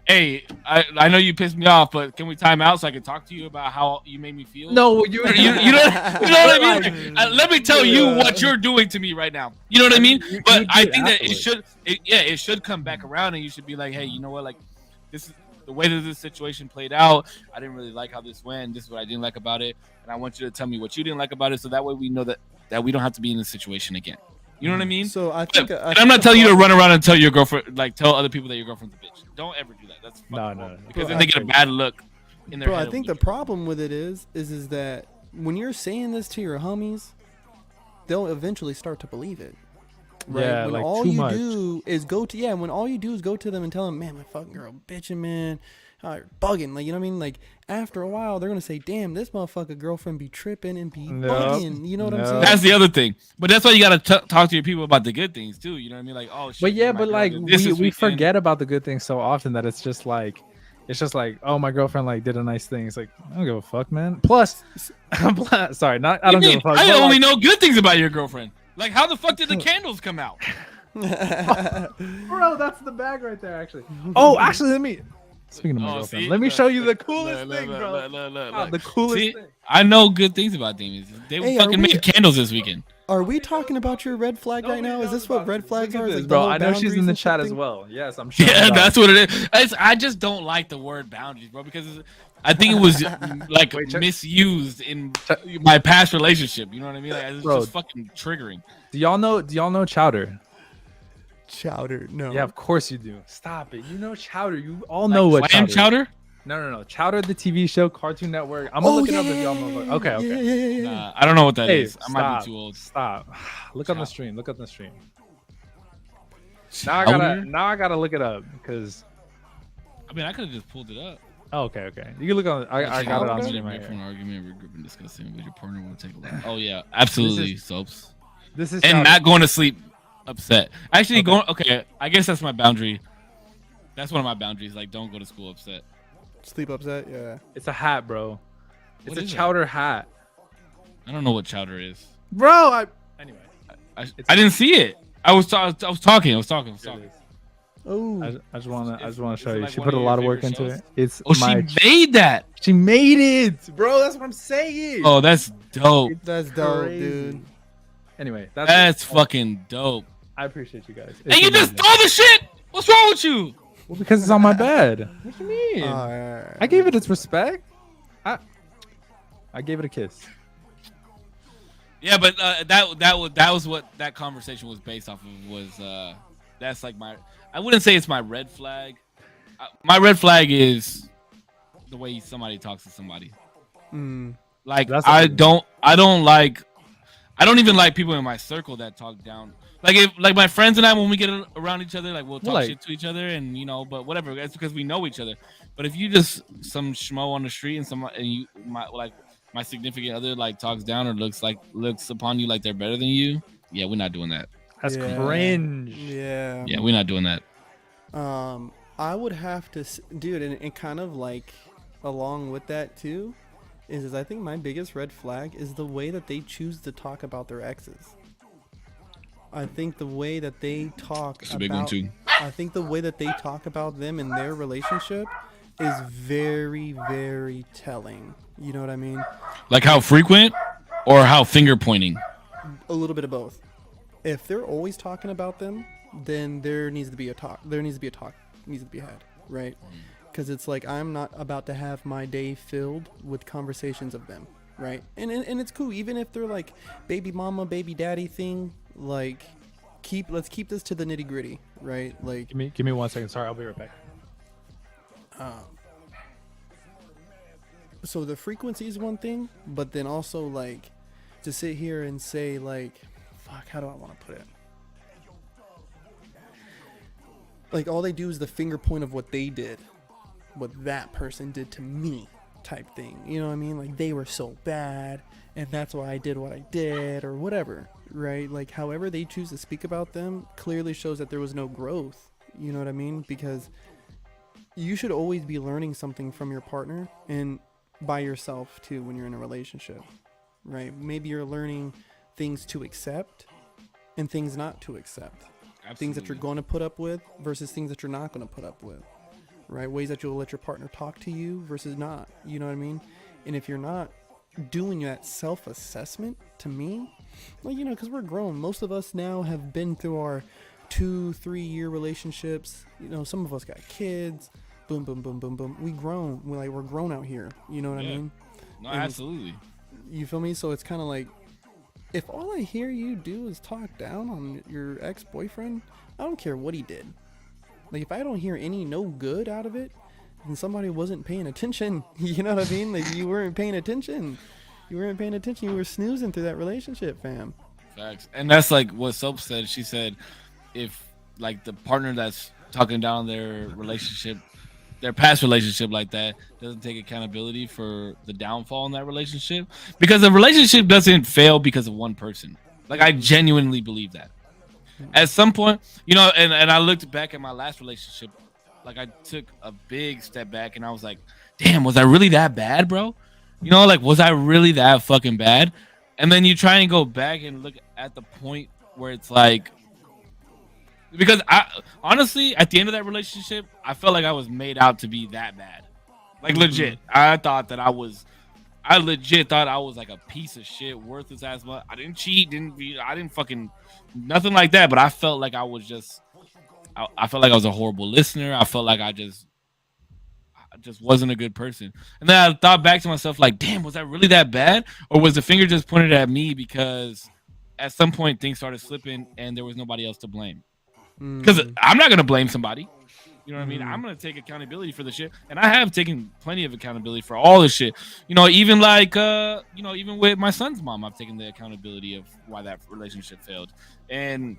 hey, I know you pissed me off, but can we time out so I can talk to you about how you made me feel? No, You know what I mean? Like, let me tell you what you're doing to me right now. You know what I mean? You But do I it think that afterwards. it should come back around, and you should be like, hey, you know what? Like, this is the way that this situation played out. I didn't really like how this went. This is what I didn't like about it, and I want you to tell me what you didn't like about it, so that way we know that we don't have to be in this situation again. You know what I mean? So I But, think and I'm not telling you to run around and tell your girlfriend, like, tell other people that your girlfriend's a bitch. Don't ever do that. That's fucking No, wrong, no. because Bro, then they get a bad look in their Bro, head. I think the problem with it is that when you're saying this to your homies, they'll eventually start to believe it. Right? Yeah, when like, all too you much. do is when all you do is go to them and tell them, man, my fucking girl bitching, man, you're bugging, like, you know what I mean? Like, after a while, they're gonna say, damn, this motherfucker girlfriend be tripping and be bugging. You know what I'm saying? That's the other thing. But that's why you gotta talk to your people about the good things too. You know what I mean? Like, oh shit. But yeah, my but girl like did this we weekend. forget about the good things so often that it's just like oh, my girlfriend like did a nice thing. It's like, I don't give a fuck, man. Plus sorry, not I don't give a fuck. I but, only like, know good things about your girlfriend. Like, how the fuck did the candles come out? bro, that's the bag right there actually. Oh, actually, speaking of my girlfriend, let me show you the coolest thing, bro. The coolest See, thing. I know good things about demons. They Hey, are fucking we- made candles this weekend. Are we talking about your red flag right now? Is this what red flags are? Is like the bro? whole I know she's boundaries in the and shit chat as thing? well. Yes, I'm sure. Yeah, that's what it is. I just don't like the word boundaries, bro, because I think it was like Wait, check- misused in my past relationship. You know what I mean? Like, it's Bro. just fucking triggering. Do y'all know Chowder? Chowder. No. Yeah, of course you do. Stop it. You know Chowder. You all know what Clam Chowder is. chowder? No. Chowder, the TV show, Cartoon Network. I'm gonna look it up if y'all know. Okay. Yeah. Nah, I don't know what that is. I might stop, be too old. Stop. Look on the stream. Look on the stream. Chowder? Now I gotta look it up because. I mean, I could have just pulled it up. Oh, okay. You can look on. I got it on stream right For an here. argument, regroup and discussing with your partner will take a lot. Oh yeah, absolutely, soaps. This is And Chowder. not going to sleep upset. Actually, Okay. going. Okay, I guess that's my boundary. That's one of my boundaries. Like, don't go to school upset. Sleep upset. Yeah. It's a hat, bro. It's What a is it? Chowder hat, I don't know what chowder is. bro. Anyway. I didn't see it. I was talking. Oh. I just wanna show it you. like She one put a of lot your of work favorite into shows? it. It's Oh, my. she made that. She made it, bro. That's what I'm saying. Oh, that's dope. That's dope, Crazy. dude. Anyway, That's fucking dope. I appreciate you guys. And It's you just amazing. throw the shit. What's wrong with you? Well, because it's on my bed. What you mean? I gave it its respect. I gave it a kiss. Yeah, but that was what that conversation was based off of. Was that's like my. I wouldn't say it's my red flag. My red flag is the way somebody talks to somebody. Mm. Like That's the I thing. don't I don't like I don't even like people in my circle that talk down. Like if like my friends and I when we get around each other, like we'll talk like- shit to each other and but whatever. That's because we know each other. But if you just some schmo on the street and you my significant other like talks down or looks upon you like they're better than you, yeah, we're not doing that. That's Yeah. cringe. Yeah. Yeah, we're not doing that. I would have to, dude, and kind of like along with that too, is I think my biggest red flag is the way that they choose to talk about their exes. I think the way that they talk It's a big one too. I think the way that they talk about them and their relationship is very, very telling. You know what I mean? Like how frequent or how finger pointing. A little bit of both. If they're always talking about them, then there needs to be a talk. There needs to be a talk. Needs to be had, right? Because it's like I'm not about to have my day filled with conversations of them, right? And it's cool, even if they're like baby mama, baby daddy thing. Like, let's keep this to the nitty gritty, right? Like, Give me 1 second. Sorry, I'll be right back. So the frequency is one thing, but then also like to sit here and say like, fuck, how do I want to put it? Like all they do is the finger point of what they did, what that person did to me type thing. You know what I mean? Like they were so bad and that's why I did what I did or whatever, right? Like however they choose to speak about them clearly shows that there was no growth. You know what I mean? Because you should always be learning something from your partner and by yourself too when you're in a relationship, right? Maybe you're learning things to accept and things not to accept. Absolutely. Things that you're going to put up with versus things that you're not going to put up with, right? Ways that you'll let your partner talk to you versus not, you know what I mean? And if you're not doing that self-assessment, to me, like, you know, because we're grown. Most of us now have been through our 2-3 year relationships. You know, some of us got kids. Boom, boom, boom, boom, boom. We're grown out here. You know what I mean? No, And absolutely. you feel me? So it's kind of like, if all I hear you do is talk down on your ex-boyfriend, I don't care what he did. Like, if I don't hear any no good out of it, then somebody wasn't paying attention. You know what I mean? Like, you weren't paying attention. You weren't paying attention. You were snoozing through that relationship, fam. Facts. And that's like what Soap said. She said if like the partner that's talking down their relationship, their past relationship like that, doesn't take accountability for the downfall in that relationship, because the relationship doesn't fail because of one person. Like I genuinely believe that. At some point, you know, and I looked back at my last relationship, like I took a big step back and I was like, damn, was I really that bad, bro? You know, like was I really that fucking bad? And then you try and go back and look at the point where it's like, because I honestly, at the end of that relationship, I felt like I was made out to be that bad. Like legit. I legit thought I was like a piece of shit, worthless ass. I didn't cheat, I didn't fucking nothing like that. But I felt like I was just, I felt like I was a horrible listener. I felt like I just wasn't a good person. And then I thought back to myself like, damn, was I really that bad? Or was the finger just pointed at me because at some point things started slipping and there was nobody else to blame? Because I'm not going to blame somebody. You know what I mean? I'm going to take accountability for the shit. And I have taken plenty of accountability for all the shit. You know, even like, even with my son's mom, I've taken the accountability of why that relationship failed. And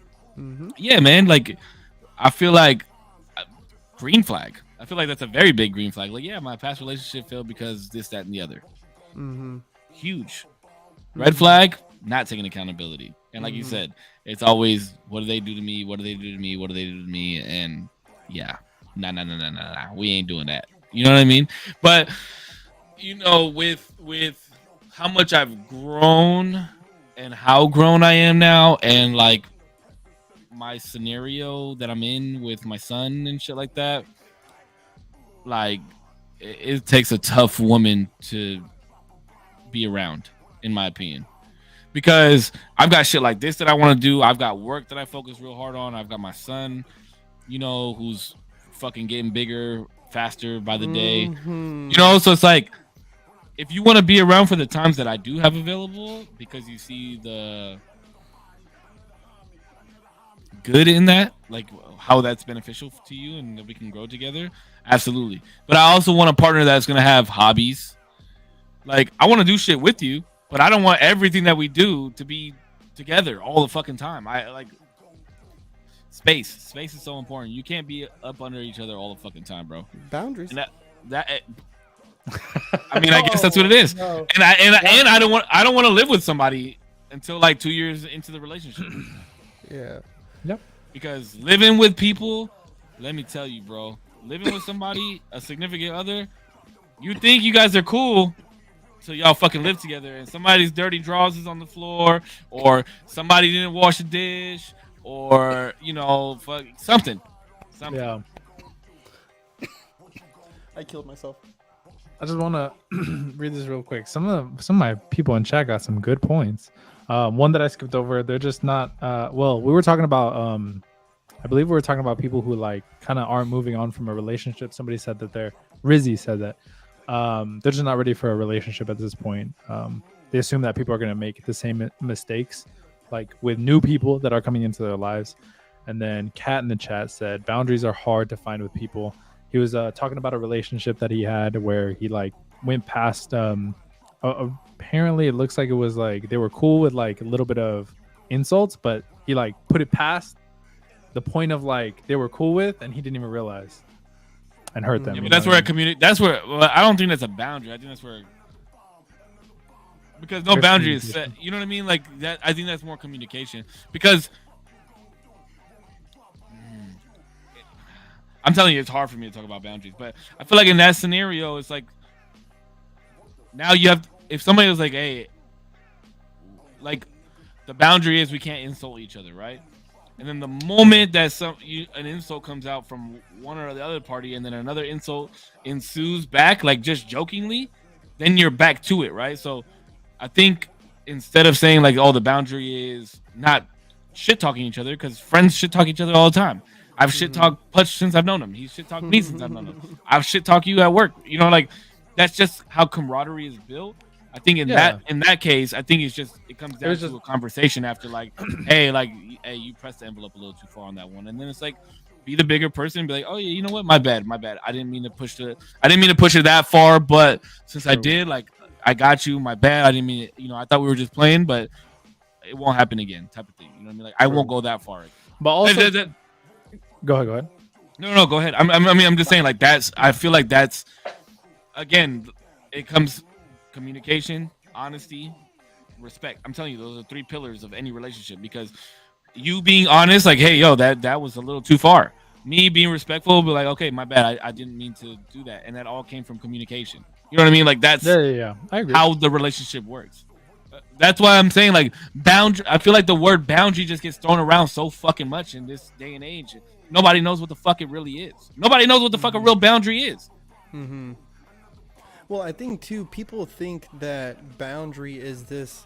yeah, man, like, I feel like green flag. I feel like that's a very big green flag. Like, yeah, my past relationship failed because this, that, and the other. Huge. Red flag, not taking accountability. And like you said, it's always, what do they do to me? What do they do to me? What do they do to me? And yeah, nah. We ain't doing that. You know what I mean? But, you know, with how much I've grown and how grown I am now and like my scenario that I'm in with my son and shit like that, like it takes a tough woman to be around, in my opinion. Because I've got shit like this that I want to do. I've got work that I focus real hard on. I've got my son, you know, who's fucking getting bigger, faster by the day. You know, so it's like, if you want to be around for the times that I do have available, because you see the good in that, like how that's beneficial to you and that we can grow together, absolutely. But I also want a partner that's going to have hobbies, Like, I want to do shit with you, but I don't want everything that we do to be together all the fucking time. I like space. Space is so important. You can't be up under each other all the fucking time, bro. Boundaries. And I mean, I guess that's what it is. No. And I don't want to live with somebody until like 2 years into the relationship. Yeah. Yep. Because living with people, let me tell you, bro, living with somebody, a significant other, you think you guys are cool, so y'all fucking live together, and somebody's dirty drawers is on the floor, or somebody didn't wash a dish, or fuck something. Yeah. I killed myself. I just want to read this real quick. Some of my people in chat got some good points. One that I skipped over. They're just not. Well, we were talking about. I believe we were talking about people who like kind of aren't moving on from a relationship. Somebody said that Rizzy said that they're just not ready for a relationship at this point. They assume that people are going to make the same mistakes, like with new people that are coming into their lives. And then Kat in the chat said boundaries are hard to find with people. He was talking about a relationship that he had where he like went past. Apparently, it looks like it was like they were cool with like a little bit of insults, but he like put it past the point of like they were cool with, and he didn't even realize and hurt them. Yeah, but that's where That's where. Well, I don't think that's a boundary. I think that's where. Because no There's boundary is set. You know what I mean? Like that. I think that's more communication. Because I'm telling you, it's hard for me to talk about boundaries. But I feel like in that scenario, it's like now you have. If somebody was like, "Hey," like the boundary is we can't insult each other, right? And then the moment that an insult comes out from one or the other party, and then another insult ensues back, like just jokingly, then you're back to it, right? So I think instead of saying like, "Oh, the boundary is not shit talking each other," because friends shit talk each other all the time. I've shit talked Putch since I've known him. He's shit talked me since I've known him. I've shit talked you at work. Like that's just how camaraderie is built. I think in that case, I think it comes down to a conversation after like, hey, you pressed the envelope a little too far on that one, and then it's like, be the bigger person and be like, oh yeah, you know what, my bad. I didn't mean to push it that far, but since I did, like, I got you, my bad. I didn't mean it. I thought we were just playing, but it won't happen again, type of thing. You know what I mean? Like, I won't go that far. But also, go ahead. No, go ahead. I'm just saying, like, I feel like that's again, it comes. Communication, honesty, respect. I'm telling you, those are 3 pillars of any relationship. Because you being honest, like, hey, yo, that was a little too far. Me being respectful, be like, okay, my bad. I didn't mean to do that, and that all came from communication. You know what I mean? Like that's yeah. I agree. How the relationship works. That's why I'm saying like boundary. I feel like the word boundary just gets thrown around so fucking much in this day and age. Nobody knows what the fuck it really is. Nobody knows what the fuck a real boundary is. Mm-hmm. Well, I think too, people think that boundary is this.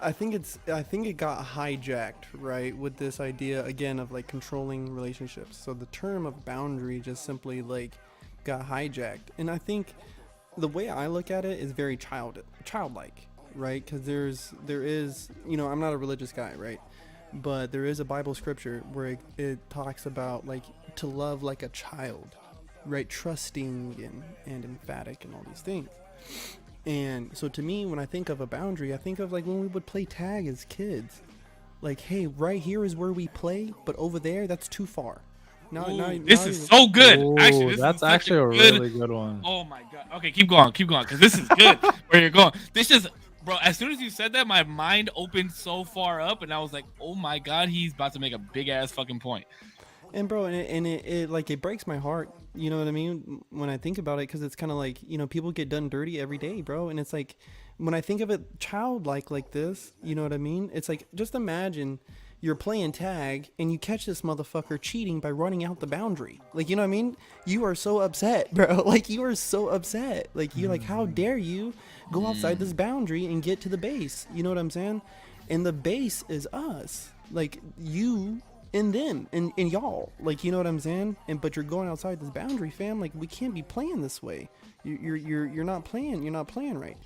I think it got hijacked, right, with this idea again of like controlling relationships. So the term of boundary just simply like got hijacked, and I think the way I look at it is very childlike, right? Because there is, I'm not a religious guy, right? But there is a Bible scripture where it talks about like to love like a child, right? Trusting and emphatic and all these things. And so to me, when I think of a boundary, I think of like when we would play tag as kids. Like, hey, right here is where we play, but over there, that's too far. This is so good. Ooh, actually, that's actually a really good one. Oh my god. Okay, keep going, because this is good. Where you're going. This is, bro. As soon as you said that, my mind opened so far up, and I was like, oh my god, he's about to make a big ass fucking point. And bro, it like it breaks my heart. You know what I mean? When I think about it, because it's kind of like, people get done dirty every day, bro. And it's like, when I think of it childlike like this, you know what I mean? It's like, just imagine you're playing tag and you catch this motherfucker cheating by running out the boundary. Like, you know what I mean? You are so upset, bro. Like, you are so upset. Like, you're like, how dare you go outside this boundary and get to the base? You know what I'm saying? And the base is us. Like, you and them and y'all. Like, you know what I'm saying? But you're going outside this boundary, fam. Like, we can't be playing this way. You're not playing. You're not playing right.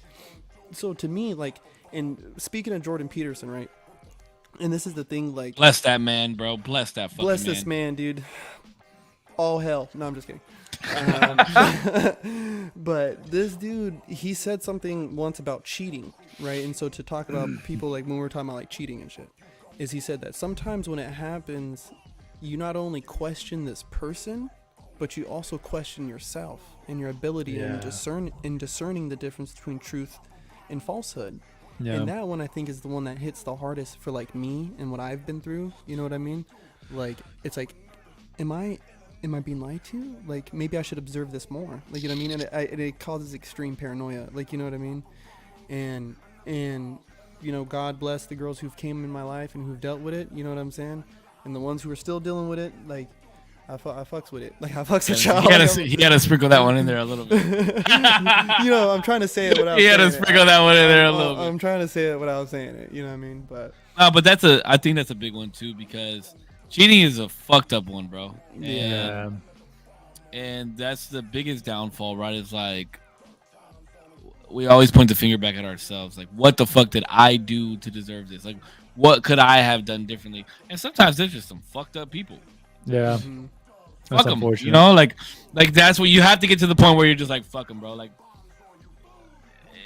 So to me, like, and speaking of Jordan Peterson, right? And this is the thing, like, bless that man, bro. Bless that fucking bless this man, dude. All hell. No, I'm just kidding. But this dude, he said something once about cheating, right? And so to talk about people like when we were talking about like cheating and shit, is he said that sometimes when it happens, you not only question this person, but you also question yourself and your ability in discerning the difference between truth and falsehood. Yeah. And that one I think is the one that hits the hardest for like me and what I've been through. You know what I mean? Like it's like, am I being lied to? Like maybe I should observe this more. Like you know what I mean? And it causes extreme paranoia. Like you know what I mean? And you know, God bless the girls who've came in my life and who've dealt with it. You know what I'm saying? And the ones who are still dealing with it, like I fucks with it. Like I fucks with y'all. He had to sprinkle that one in there a little bit. You know, I'm trying to say it without. He had to sprinkle that one in there a little bit. I'm trying to say it without saying it. You know what I mean? But but I think that's a big one too, because cheating is a fucked up one, bro. And that's the biggest downfall, right? Is like we always point the finger back at ourselves. Like, what the fuck did I do to deserve this? Like, what could I have done differently? And sometimes there's just some fucked up people. Yeah. mhm. That's Fuck them, unfortunate. you know, like that's what you have to get to the point where you're just like, fuck them, bro. Like,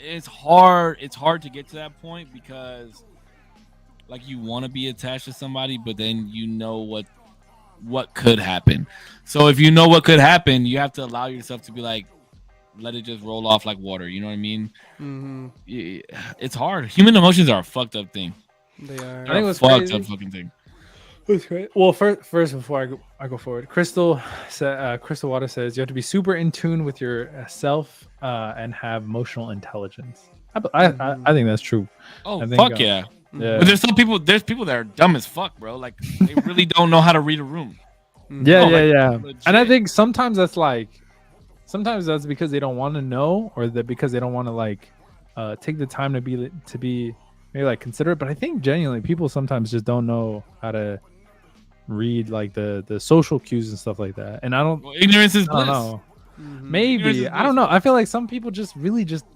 it's hard to get to that point because, like, you want to be attached to somebody, but then you know what could happen. So if you know what could happen, you have to allow yourself to be like, let it just roll off like water. You know what I mean? Mhm. It's hard. Human emotions are a fucked up thing. They are. I think it was fucked crazy. up fucking thing. That's great. Well, first before I go forward, Crystal Water says you have to be super in tune with yourself and have emotional intelligence. I think that's true. Oh, I think, fuck yeah. Yeah. But there's people that are dumb as fuck, bro. Like, they really don't know how to read a room. Yeah, Oh, like, yeah. legit. And I think sometimes that's because they don't want to know, or that because they don't want to like take the time to be maybe like considerate. But I think genuinely people sometimes just don't know how to read like the social cues and stuff like that. And Well, ignorance is I don't bliss. know. Mhm. Maybe Ignorance is I don't bliss. know. I feel like some people just really just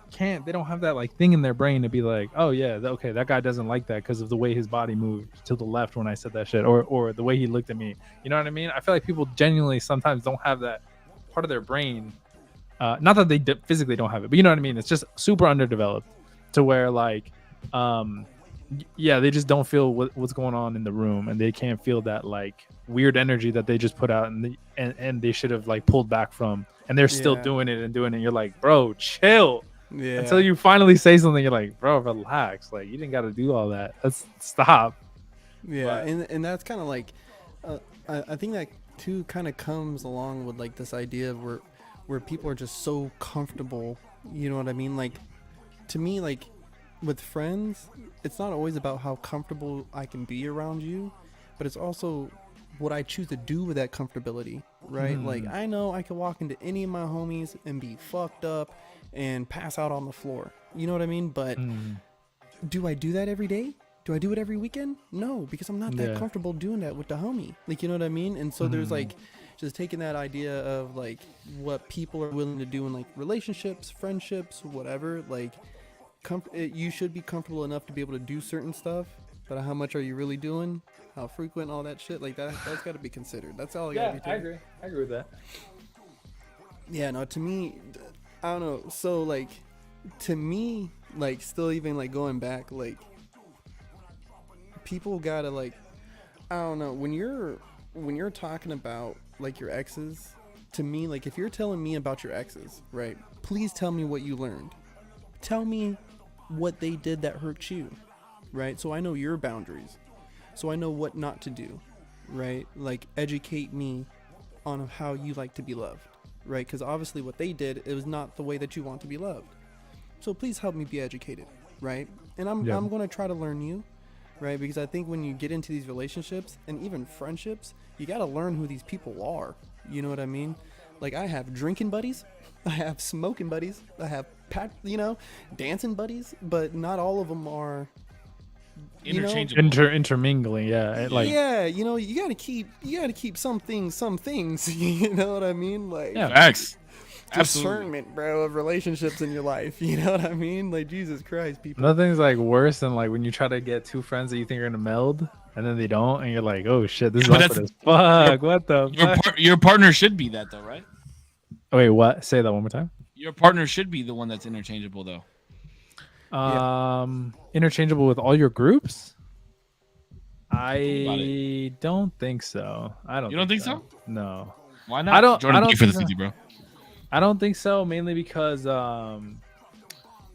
can't. They don't have that like thing in their brain to be like, oh yeah, okay, that guy doesn't like that because of the way his body moved to the left when I said that shit, or the way he looked at me. You know what I mean? I feel like people genuinely sometimes don't have that part of their brain. Not that they physically don't have it, but you know what I mean. It's just super underdeveloped to where like, yeah, they just don't feel what's going on in the room, and they can't feel that like weird energy that they just put out, and they should have like pulled back from, and they're still Yeah. doing it. You're like, bro, chill. Yeah. Until you finally say something, you're like, bro, relax. Like, you didn't got to do all that. Let's stop. Yeah, But- and that's kind of like, I think that too kind of comes along with like this idea of where people are just so comfortable. You know what I mean? Like, to me, like with friends, it's not always about how comfortable I can be around you, but it's also what I choose to do with that comfortability, right? Like, I know I could walk into any of my homies and be fucked up and pass out on the floor. You know what I mean? But do I do that every day? Do I do it every weekend? No, because I'm not that Yeah. comfortable doing that with the homie. Like, you know what I mean? And so there's like just taking that idea of like what people are willing to do in like relationships, friendships, whatever. Like, you should be comfortable enough to be able to do certain stuff, but how much are you really doing? How frequent? All that shit. Like that's got to be considered. That's all. I agree with that. Yeah, no, to me, I don't know. So, like, to me, like, still even, like, going back, like, people gotta, like, I don't know. When you're talking about, like, your exes, to me, like, if you're telling me about your exes, right, please tell me what you learned. Tell me what they did that hurt you, right? So I know your boundaries. So I know what not to do, right? Like, educate me on how you like to be loved. Right, because obviously what they did, it was not the way that you want to be loved. So please help me be educated, right? And I'm going to try to learn you, right? Because I think when you get into these relationships and even friendships, you got to learn who these people are. You know what I mean? Like, I have drinking buddies, I have smoking buddies, I have dancing buddies, but not all of them are Interchangeable. Intermingling, yeah. Like, yeah, you gotta keep some things. You know what I mean? Like, Yeah. Facts. Absolutely. discernment, bro, of relationships in your life. You know what I mean? Like, Jesus Christ, people. nothing's like worse than like when you try to get two friends that you think are gonna meld, and then they don't, and you're like, oh shit, this is But awkward as fuck. What the Your fuck? your partner should be that though, right? Oh, wait, what? Say that one more time. Your partner should be the one that's interchangeable, though. Interchangeable with all your groups? about I don't think so. I don't. You don't think so? No. Why not? I don't. Jordan, I don't thank you for the think 50, bro. I don't think so. Mainly because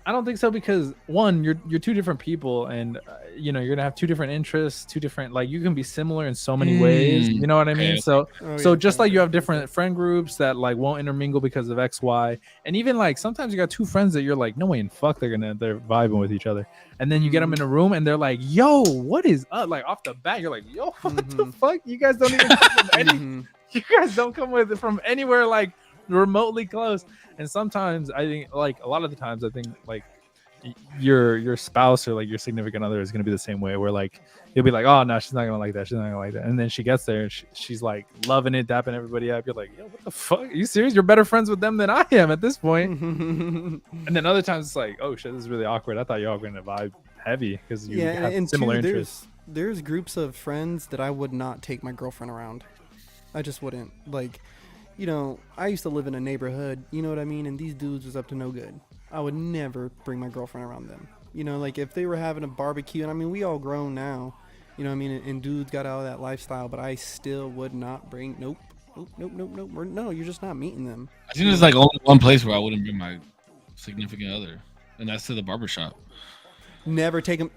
I don't think so because one, you're two different people, and you're gonna have two different interests, two different like you can be similar in so many ways. You know what I mean? Okay. So Oh, so yeah, just like you have different. different friend groups that like won't intermingle because of X, Y, and even like sometimes you got two friends that you're like, no way in fuck they're vibing with each other, and then you get them in a room and they're like, yo, what is up? Like off the bat, you're like, yo, what the fuck? You guys don't even come from any. You guys don't come with from anywhere like remotely close. And sometimes I think like a lot of the times I think like your spouse or like your significant other is going to be the same way where like you'll be like, oh no, she's not gonna like that, she's not gonna like that, and then she gets there and she's like loving it, dapping everybody up. You're like, yo, what the fuck, are you serious? You're better friends with them than I am at this point. And then other times it's like, oh shit, this is really awkward. I thought y'all were gonna vibe heavy because you have and similar two, interests. there's groups of friends that I would not take my girlfriend around. I just wouldn't. Like, I used to live in a neighborhood, you know what I mean? And these dudes was up to no good. I would never bring my girlfriend around them. Like if they were having a barbecue, and I mean, we all grown now, you know what I mean? And dudes got out of that lifestyle, but I still would not bring, nope. No, you're just not meeting them. I think there's like only one place where I wouldn't bring my significant other, and that's to the barbershop. Never take them.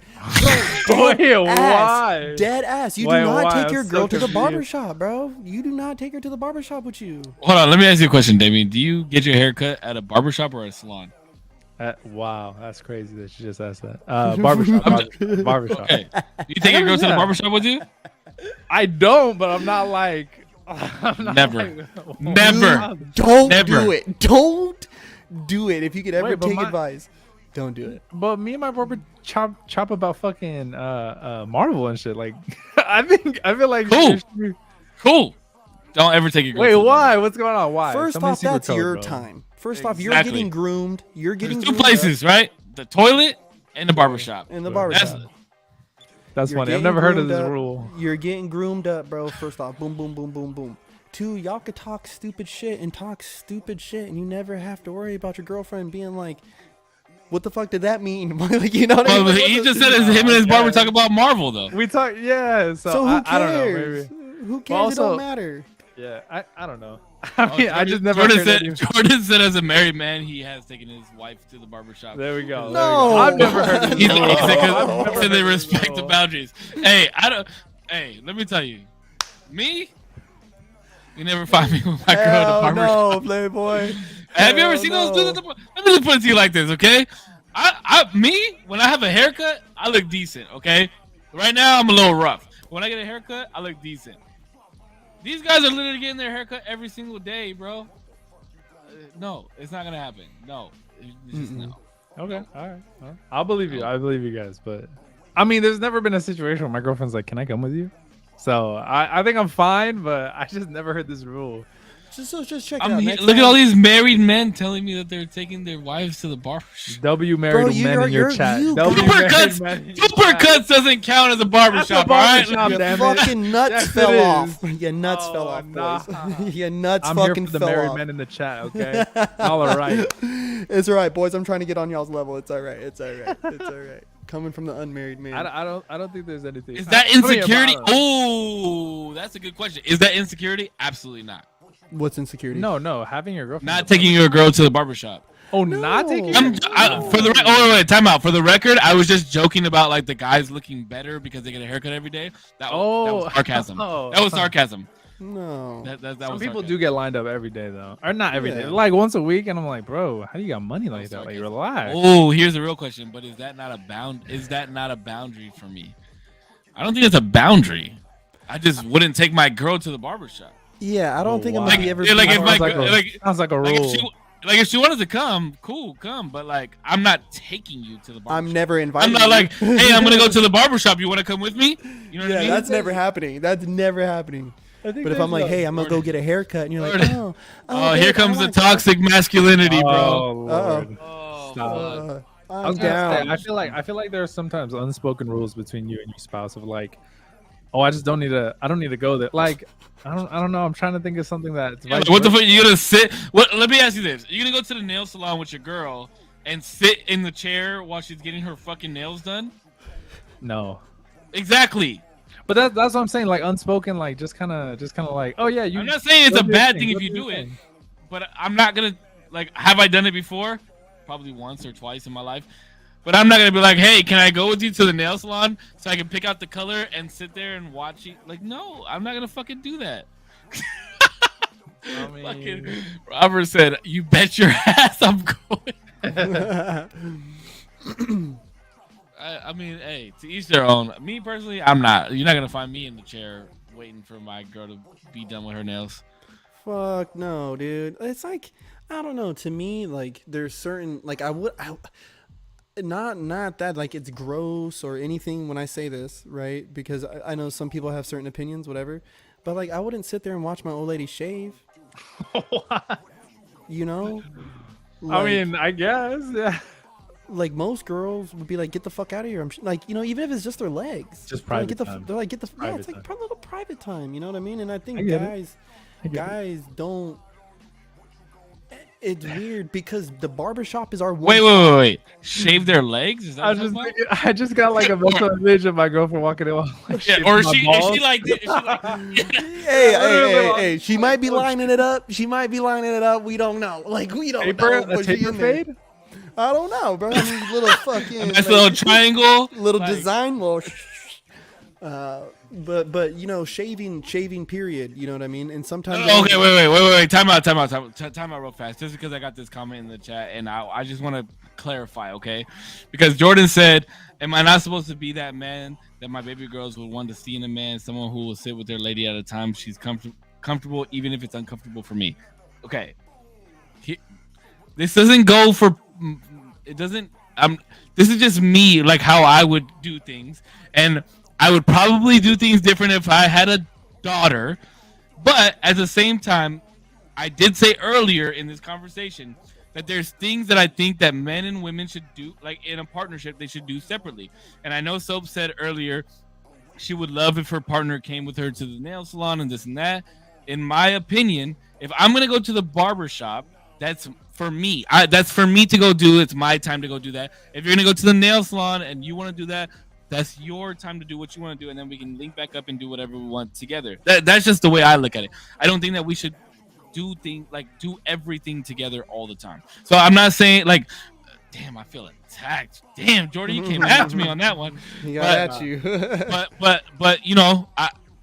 Wait, why? Dead ass. You Wait, do not why? take your I'm so girl to the confused. barbershop, bro. You do not take her to the barbershop with you. Hold on, let me ask you a question, Damien. Do you get your hair cut at a barbershop or a salon? Wow, that's crazy that you just asked that. Barbershop. Okay. Do you take your girl to the Yeah. barbershop with you? I don't, but I'm not like. I'm not Never. like- Never. Don't Never. do it. Don't do it. If you could ever Wait, but take my- advice, don't do it. But me and my barber chop about fucking Marvel and shit. Like, I feel like Cool. Cool. Don't ever take your girl. Wait, to the why? What's going on? Why? First Somebody off, secret that's code, your bro. time. First off, you're Exactly. getting groomed. You're getting There's two groomed up places, right? The toilet and the barbershop. in the That's- barbershop. That's You're funny. I've getting never heard of groomed this up. rule. You're getting groomed up, bro. First off, boom, boom, boom, boom, boom. Two, y'all could talk stupid shit, and you never have to worry about your girlfriend being like, "What the fuck did that mean?" Like, you know what I Well, mean? Like, he what the- just said him and his barber talk about Marvel though. We talk, yeah. So, So who I don't know. cares? Maybe. Who cares? It also- don't matter. Yeah, I don't know. I mean, I just never Jordan heard said, any- Jordan said as a married man, he has taken his wife to the barbershop. There we go. No. I've never heard of this He's rule. like, I've because never they heard of this respect the rule. boundaries. Hey, let me tell you, me, you never find me with my girl at the Hell barbershop. no, playboy. Have you ever Hell seen those no. dudes at the bar? Let me just put it to you like this, okay? Me, when I have a haircut, I look decent, okay? Right now, I'm a little rough. When I get a haircut, I look decent. These guys are literally getting their haircut every single day, bro. No, it's not gonna happen. No, it's just no. Okay, all right. I'll believe you. I believe you guys, but I mean, there's never been a situation where my girlfriend's like, "Can I come with you?" So I think I'm fine, but I just never heard this rule. Just check it out. Next Look at time- all these married men telling me that they're taking their wives to the barbershop. W married men in your chat. W married men in your chat. Supercuts doesn't count as a barbershop, all right? barbershop. Your Damn it. fucking nuts Yes, fell it off. is. Your nuts Oh, fell off, nah. boys. Your nuts I'm here fucking for the fell married off. men in the chat. Okay, all right. It's all right, boys. I'm trying to get on y'all's level. It's all right. It's all right. It's all right. Coming from the unmarried man. I don't think there's anything. Is that I mean, insecurity? about- Oh, that's a good question. Is that insecurity? Absolutely not. What's insecurity? No, having your girlfriend. Not taking your girl to the barbershop. Oh, not taking. No. For the wait, time out. For the record, I was just joking about like the guys looking better because they get a haircut every day. That was sarcasm. Oh. That was sarcasm. No. That Some was people sarcasm. do get lined up every day though, or not every day, Yeah. like once a week, and I'm like, bro, how do you got money like that? Like, sarcasm. relax. Oh, here's the real question. But is that not a boundary for me? I don't think it's a boundary. I just wouldn't take my girl to the barbershop. Yeah, I don't Oh, think wow. I'm gonna ever. Yeah, like be if part my of sounds that. like sounds like a Like rule. if she wanted to come, cool, come. But like, I'm not taking you to the barbershop. I'm never invited. I'm not like, hey, I'm gonna go to the barbershop. You want to come with me? You know what I Yeah, mean? that's never happening. That's never happening. But if I'm like, hey, I'm gonna go get a haircut, and you're like, Jordan. oh, Oh, babe, here I comes the wanna go. toxic masculinity, Oh, bro. Lord. Oh, Stop. fuck. I was I'm gonna say, down. I feel like there are sometimes unspoken rules between you and your spouse of like, oh, I just don't need to. I don't need to go there. Like, I don't know. I'm trying to think of something that's Yeah, like, what the fuck? You gonna sit? What? Let me ask you this: you gonna go to the nail salon with your girl and sit in the chair while she's getting her fucking nails done? No. Exactly. But that's what I'm saying. Like unspoken, like just kind of like, oh yeah, you. I'm not saying it's a go do your bad thing, thing go if you do your do it, thing. but I'm not gonna like. Have I done it before? Probably once or twice in my life. But I'm not gonna be like, hey, can I go with you to the nail salon so I can pick out the color and sit there and watch you? Like, no, I'm not gonna fucking do that. I mean, Fucking Robert said, "You bet your ass I'm going." I mean, hey, to each their own. Me personally, I'm not. You're not gonna find me in the chair waiting for my girl to be done with her nails. Fuck no, dude. It's like, I don't know. To me, like there's certain like not that like it's gross or anything when I say this, right? Because I know some people have certain opinions, whatever. But like I wouldn't sit there and watch my old lady shave. You know? I mean, I guess, yeah. Like most girls would be like, get the fuck out of here. Like, you know, even if it's just their legs, Just they're like, private time. They're like, get the yeah, Private it's like time. a little private time. You know what I mean? And I think I get it. I get it. guys don't. It's weird because the barbershop is our one. Wait. Shave their legs? Is that what you're talking about? I just got like a mental image of my girlfriend walking in. Like, Yeah, or is she like? Hey, she might be lining it up. We don't know. Like we don't Taper, know. a taper fade? I don't know, bro. I mean, little fucking Nice little triangle. little like- design, little. But you know, shaving period. You know what I mean? And sometimes. Okay, wait. Time out real fast. Just because I got this comment in the chat, and I just want to clarify, okay? Because Jordan said, "Am I not supposed to be that man that my baby girls would want to see in a man? Someone who will sit with their lady at a time she's comfortable, even if it's uncomfortable for me." Okay. This doesn't go for. It doesn't. This is just me, like how I would do things, and I would probably do things different if I had a daughter. But at the same time, I did say earlier in this conversation that there's things that I think that men and women should do, like in a partnership, they should do separately. And I know Soap said earlier she would love if her partner came with her to the nail salon and this and that. In my opinion, if I'm gonna go to the barber shop, that's for me. That's for me to go do. It's my time to go do that. If you're gonna go to the nail salon and you want to do that, that's your time to do what you want to do, and then we can link back up and do whatever we want together. That's just the way I look at it. I don't think that we should do everything together all the time. So I'm not saying like, damn, I feel attacked. Damn, Jordan, you came after me on that one. He got at you. but you know,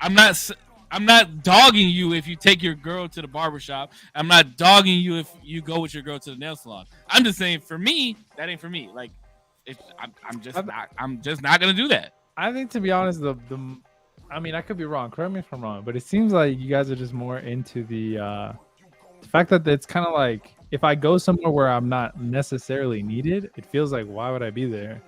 I'm not dogging you if you take your girl to the barbershop. I'm not dogging you if you go with your girl to the nail salon. I'm just saying, for me, that ain't for me. Like, I'm just not gonna do that. I think, to be honest, I mean, I could be wrong. Correct me if I'm wrong, but it seems like you guys are just more into the fact that it's kind of like, if I go somewhere where I'm not necessarily needed, it feels like, why would I be there?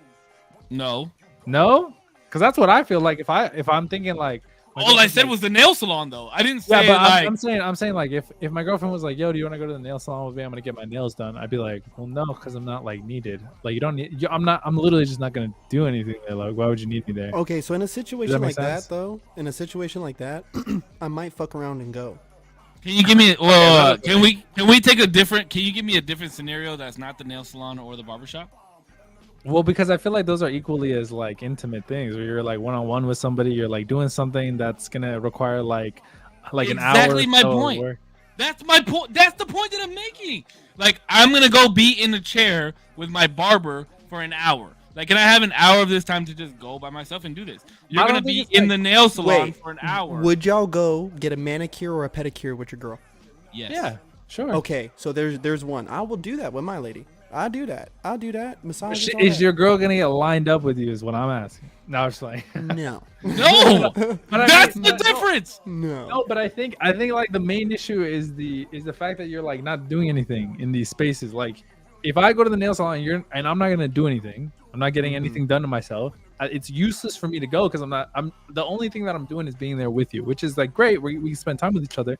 No, because that's what I feel like. If I'm thinking like, all I said was the nail salon, though. I didn't say yeah, but like. I'm saying like, if my girlfriend was like, yo, do you want to go to the nail salon with me? I'm gonna get my nails done. I'd be like, well, no, because I'm not like needed. Like, you don't need. I'm literally just not gonna do anything there. Like, why would you need me there? Okay, so in a situation like sense? that, though, I might fuck around and go. Can you give me? Can we take a different? Can you give me a different scenario that's not the nail salon or the barbershop? Well, because I feel like those are equally as like intimate things where you're like one-on-one with somebody. You're like doing something that's gonna require like an hour. Exactly my so point. work. That's my point. That's the point that I'm making. Like, I'm gonna go be in a chair with my barber for an hour. Like, can I have an hour of this time to just go by myself and do this? You're gonna be in the nail salon for an hour. Would y'all go get a manicure or a pedicure with your girl? Yes. Yeah, sure. Okay, so there's one. I will do that with my lady. I'll do that. Massage. Is your girl gonna get lined up with you? Is what I'm asking. No, I'm just like No. No. But That's the difference. No. But I think like the main issue is the fact that you're like not doing anything in these spaces. Like, if I go to the nail salon and I'm not gonna do anything, I'm not getting anything done to myself. It's useless for me to go because I'm the only thing that I'm doing is being there with you, which is like great. We spend time with each other,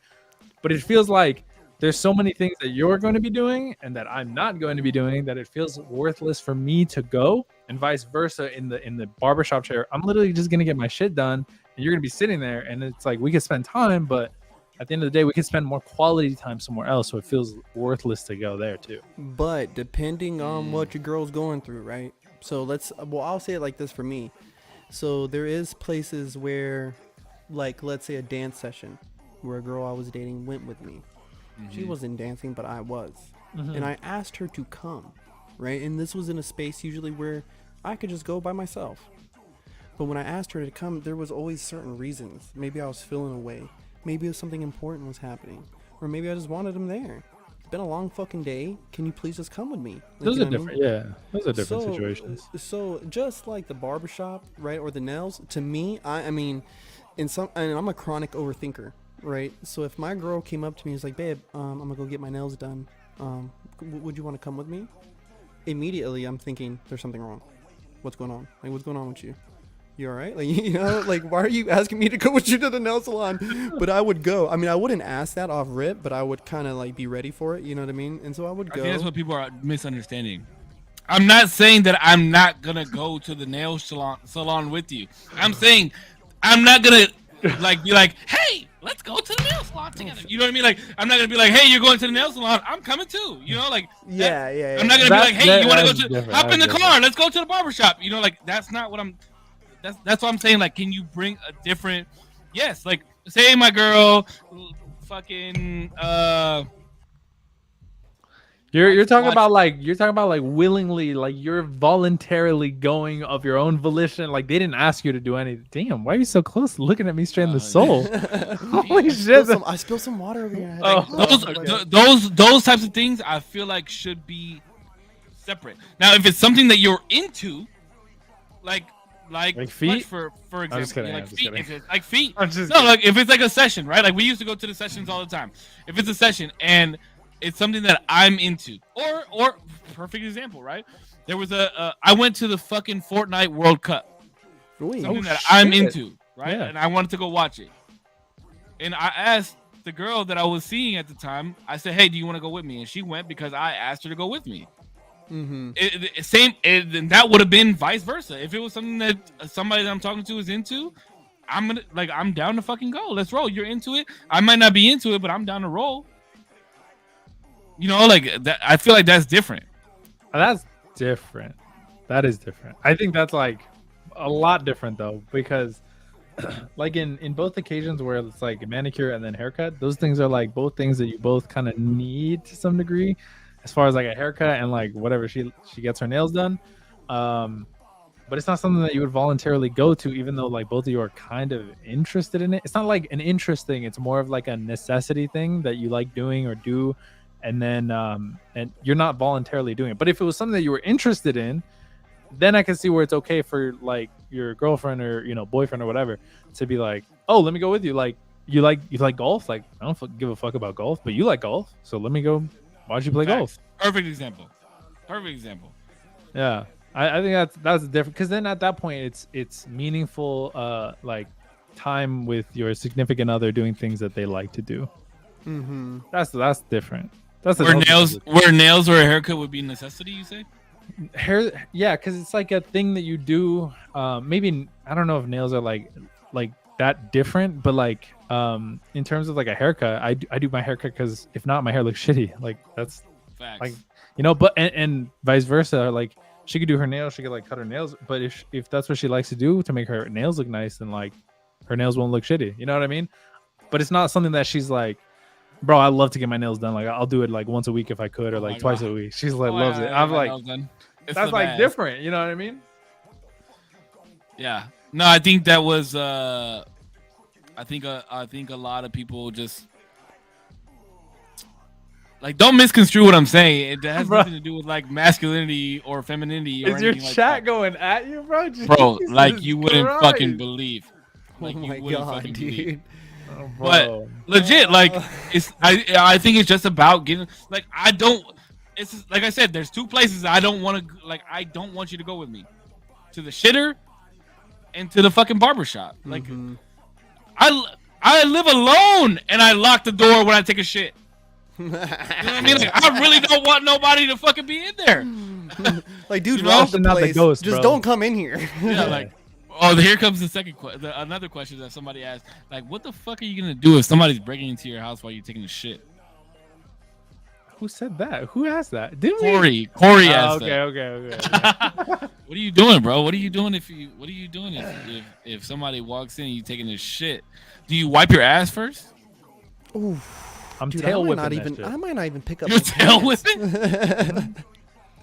but it feels like there's so many things that you're going to be doing and that I'm not going to be doing that it feels worthless for me to go, and vice versa in the barbershop chair. I'm literally just going to get my shit done and you're gonna be sitting there, and it's like we could spend time, but at the end of the day, we could spend more quality time somewhere else, so it feels worthless to go there too. But depending on what your girl's going through, right? So I'll say it like this for me. So there is places where, like, let's say a dance session where a girl I was dating went with me. She wasn't dancing, but I was. And I asked her to come, right? And this was in a space usually where I could just go by myself. But when I asked her to come, there was always certain reasons. Maybe I was feeling away. Maybe something important was happening. Or maybe I just wanted him there. It's been a long fucking day. Can you please just come with me? Like, Those you are know what I different. mean? Yeah, those are different situations. So just like the barbershop, right, or the nails, to me, I mean, and I'm a chronic overthinker, right? So if my girl came up to me and was like, babe, I'm gonna go get my nails done. Would you want to come with me? Immediately, I'm thinking there's something wrong. What's going on? Like, what's going on with you? You all right? Like, you know, like, why are you asking me to go with you to the nail salon? But I would go. I mean, I wouldn't ask that off rip, but I would kind of like be ready for it. You know what I mean? And so I would go. I think that's what people are misunderstanding. I'm not saying that I'm not gonna go to the nail salon with you. I'm saying I'm not gonna like be like, hey, let's go to the nail salon together. You know what I mean? Like, I'm not gonna be like, hey, you're going to the nail salon. I'm coming too. You know, like, Yeah. I'm not gonna be like, hey, you want to go to different. hop in the That's car? Let's go to the barbershop. You know, like, that's not what I'm. That's what I'm saying. Like, can you bring a different? Yes, like, say my girl, fucking. You're talking about like willingly, like you're voluntarily going of your own volition. Like they didn't ask you to do anything. Damn, why are you so close, looking at me straight in the soul? Holy shit! I spilled some water over here. Those types of things I feel like should be separate. Now, if it's something that you're into, like feet, for example, I'm just kidding. like I'm just feet. kidding. If it's like feet, I'm just no, like if it's like a session, right? Like we used to go to the sessions all the time. If it's a session and it's something that I'm into, or perfect example, right? There was I went to the fucking Fortnite World Cup, something that I'm into, right? Yeah. And I wanted to go watch it. And I asked the girl that I was seeing at the time. I said, "Hey, do you want to go with me?" And she went because I asked her to go with me. And that would have been vice versa. If it was something that somebody that I'm talking to is into, I'm down to fucking go. Let's roll. You're into it. I might not be into it, but I'm down to roll. You know, like that. I feel like that's different. That's different. That is different. I think that's like a lot different though, because like in both occasions where it's like a manicure and then haircut, those things are like both things that you both kind of need to some degree. As far as like a haircut and like whatever she gets her nails done, but it's not something that you would voluntarily go to, even though like both of you are kind of interested in it. It's not like an interest thing; it's more of like a necessity thing that you like doing or do, and then and you're not voluntarily doing it. But if it was something that you were interested in, then I can see where it's okay for like your girlfriend or boyfriend or whatever to be like, oh, let me go with you. Like you like golf? Like I don't give a fuck about golf, but you like golf, so let me go. Why don't you play golf? Perfect example. Yeah, I think that's different, because then at that point it's meaningful like time with your significant other doing things that they like to do. That's different. That's where nails or a haircut would be a necessity, you say? Hair, yeah, because it's like a thing that you do. Maybe I don't know if nails are like that different, but like in terms of like a haircut, I do my haircut because if not, my hair looks shitty. Like that's facts. Like but and vice versa. Like she could do her nails, she could like cut her nails, but if that's what she likes to do to make her nails look nice, then like her nails won't look shitty. You know what I mean? But it's not something that she's like, bro, I love to get my nails done. Like I'll do it like once a week if I could, or like twice a week. She's like loves it. I'm like, that's like different. You know what I mean? Yeah. No, I think that was. I think a lot of people just like don't misconstrue what I'm saying. It has nothing to do with like masculinity or femininity. Is your chat going at you, bro? Bro, like you wouldn't fucking believe. Like, oh my god, dude. Believe. Oh, but legit, like it's. I think it's just about getting. Like I don't. It's like I said. There's two places I don't want to. Like I don't want you to go with me. To the shitter, and to the fucking barbershop. Like I live alone and I lock the door when I take a shit. You know what I mean? Like, I really don't want nobody to fucking be in there. Like, dude, rob the place. Just don't come in here. Yeah, like Oh, here comes the second another question that somebody asked. Like, what the fuck are you gonna do if somebody's breaking into your house while you're taking a shit? Who said that? Who asked that? Didn't Corey we? asked Okay, that. okay. What are you doing, bro? What are you doing if somebody walks in and you taking a shit? Do you wipe your ass first? Ooh, I'm dude, tail I whipping might not that even. shit. I might not even pick up. You're my tail pants. whipping?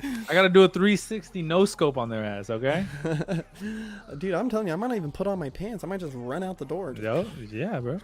I gotta do a 360 no scope on their ass, okay? Dude, I'm telling you, I might not even put on my pants. I might just run out the door. Yo, yeah, bro.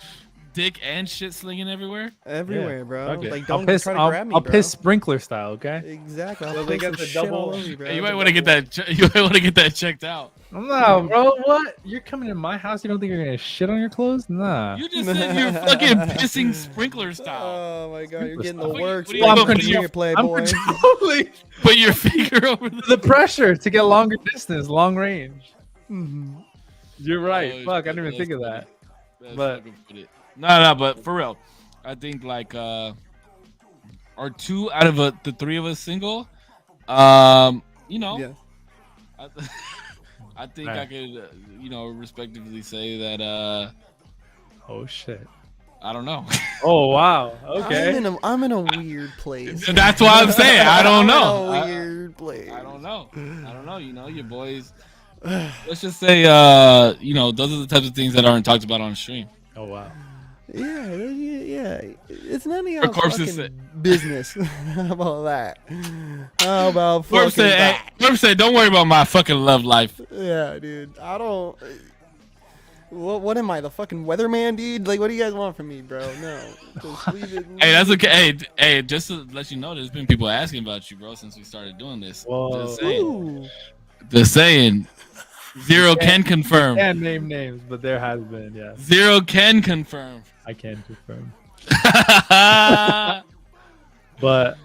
Dick and shit slinging everywhere? Everywhere, Yeah, bro. fuck it. Like, I'll don't piss, try to I'll, grab me, I'll bro. piss sprinkler style, okay? Exactly. So I'll they piss get some the shit all double- over you, bro. You The might want to get double- that. You might want to get that checked out. Nah, bro, what? You're coming in my house? You don't think you're gonna shit on your clothes? Nah. You just said you're fucking pissing sprinkler style. Oh my god, you're getting the What do you- works. what do you bro. do? Come What do you- here, Playboy. controlling Put your finger over the pressure to get longer distance, long range. Mhm. You're right. Oh, Fuck, I shit, didn't even think of that. That's But- fucking funny. No, but for real, I think like are two out of the three of us single? You know, Yeah. I, I think Right. I could, respectively say that Oh shit. I don't know. Oh wow. Okay. I'm in a weird place. That's why I'm saying I don't know. I'm in a weird place. I don't know. You know, your boys. Let's just say, those are the types of things that aren't talked about on stream. Oh wow. Yeah. It's none of your corpses fucking business. How about that? How about Corp fucking that? said, "Don't worry about my fucking love life." Yeah, dude. I don't. What am I, the fucking weatherman, dude? Like, what do you guys want from me, bro? No, just leave it. Hey, that's okay. Hey, just to let you know, there's been people asking about you, bro, since we started doing this. Whoa. Just saying. Ooh. Just saying. Zero can confirm. Can't name names, but there has been, yes. Zero can confirm. I can confirm. Oh, But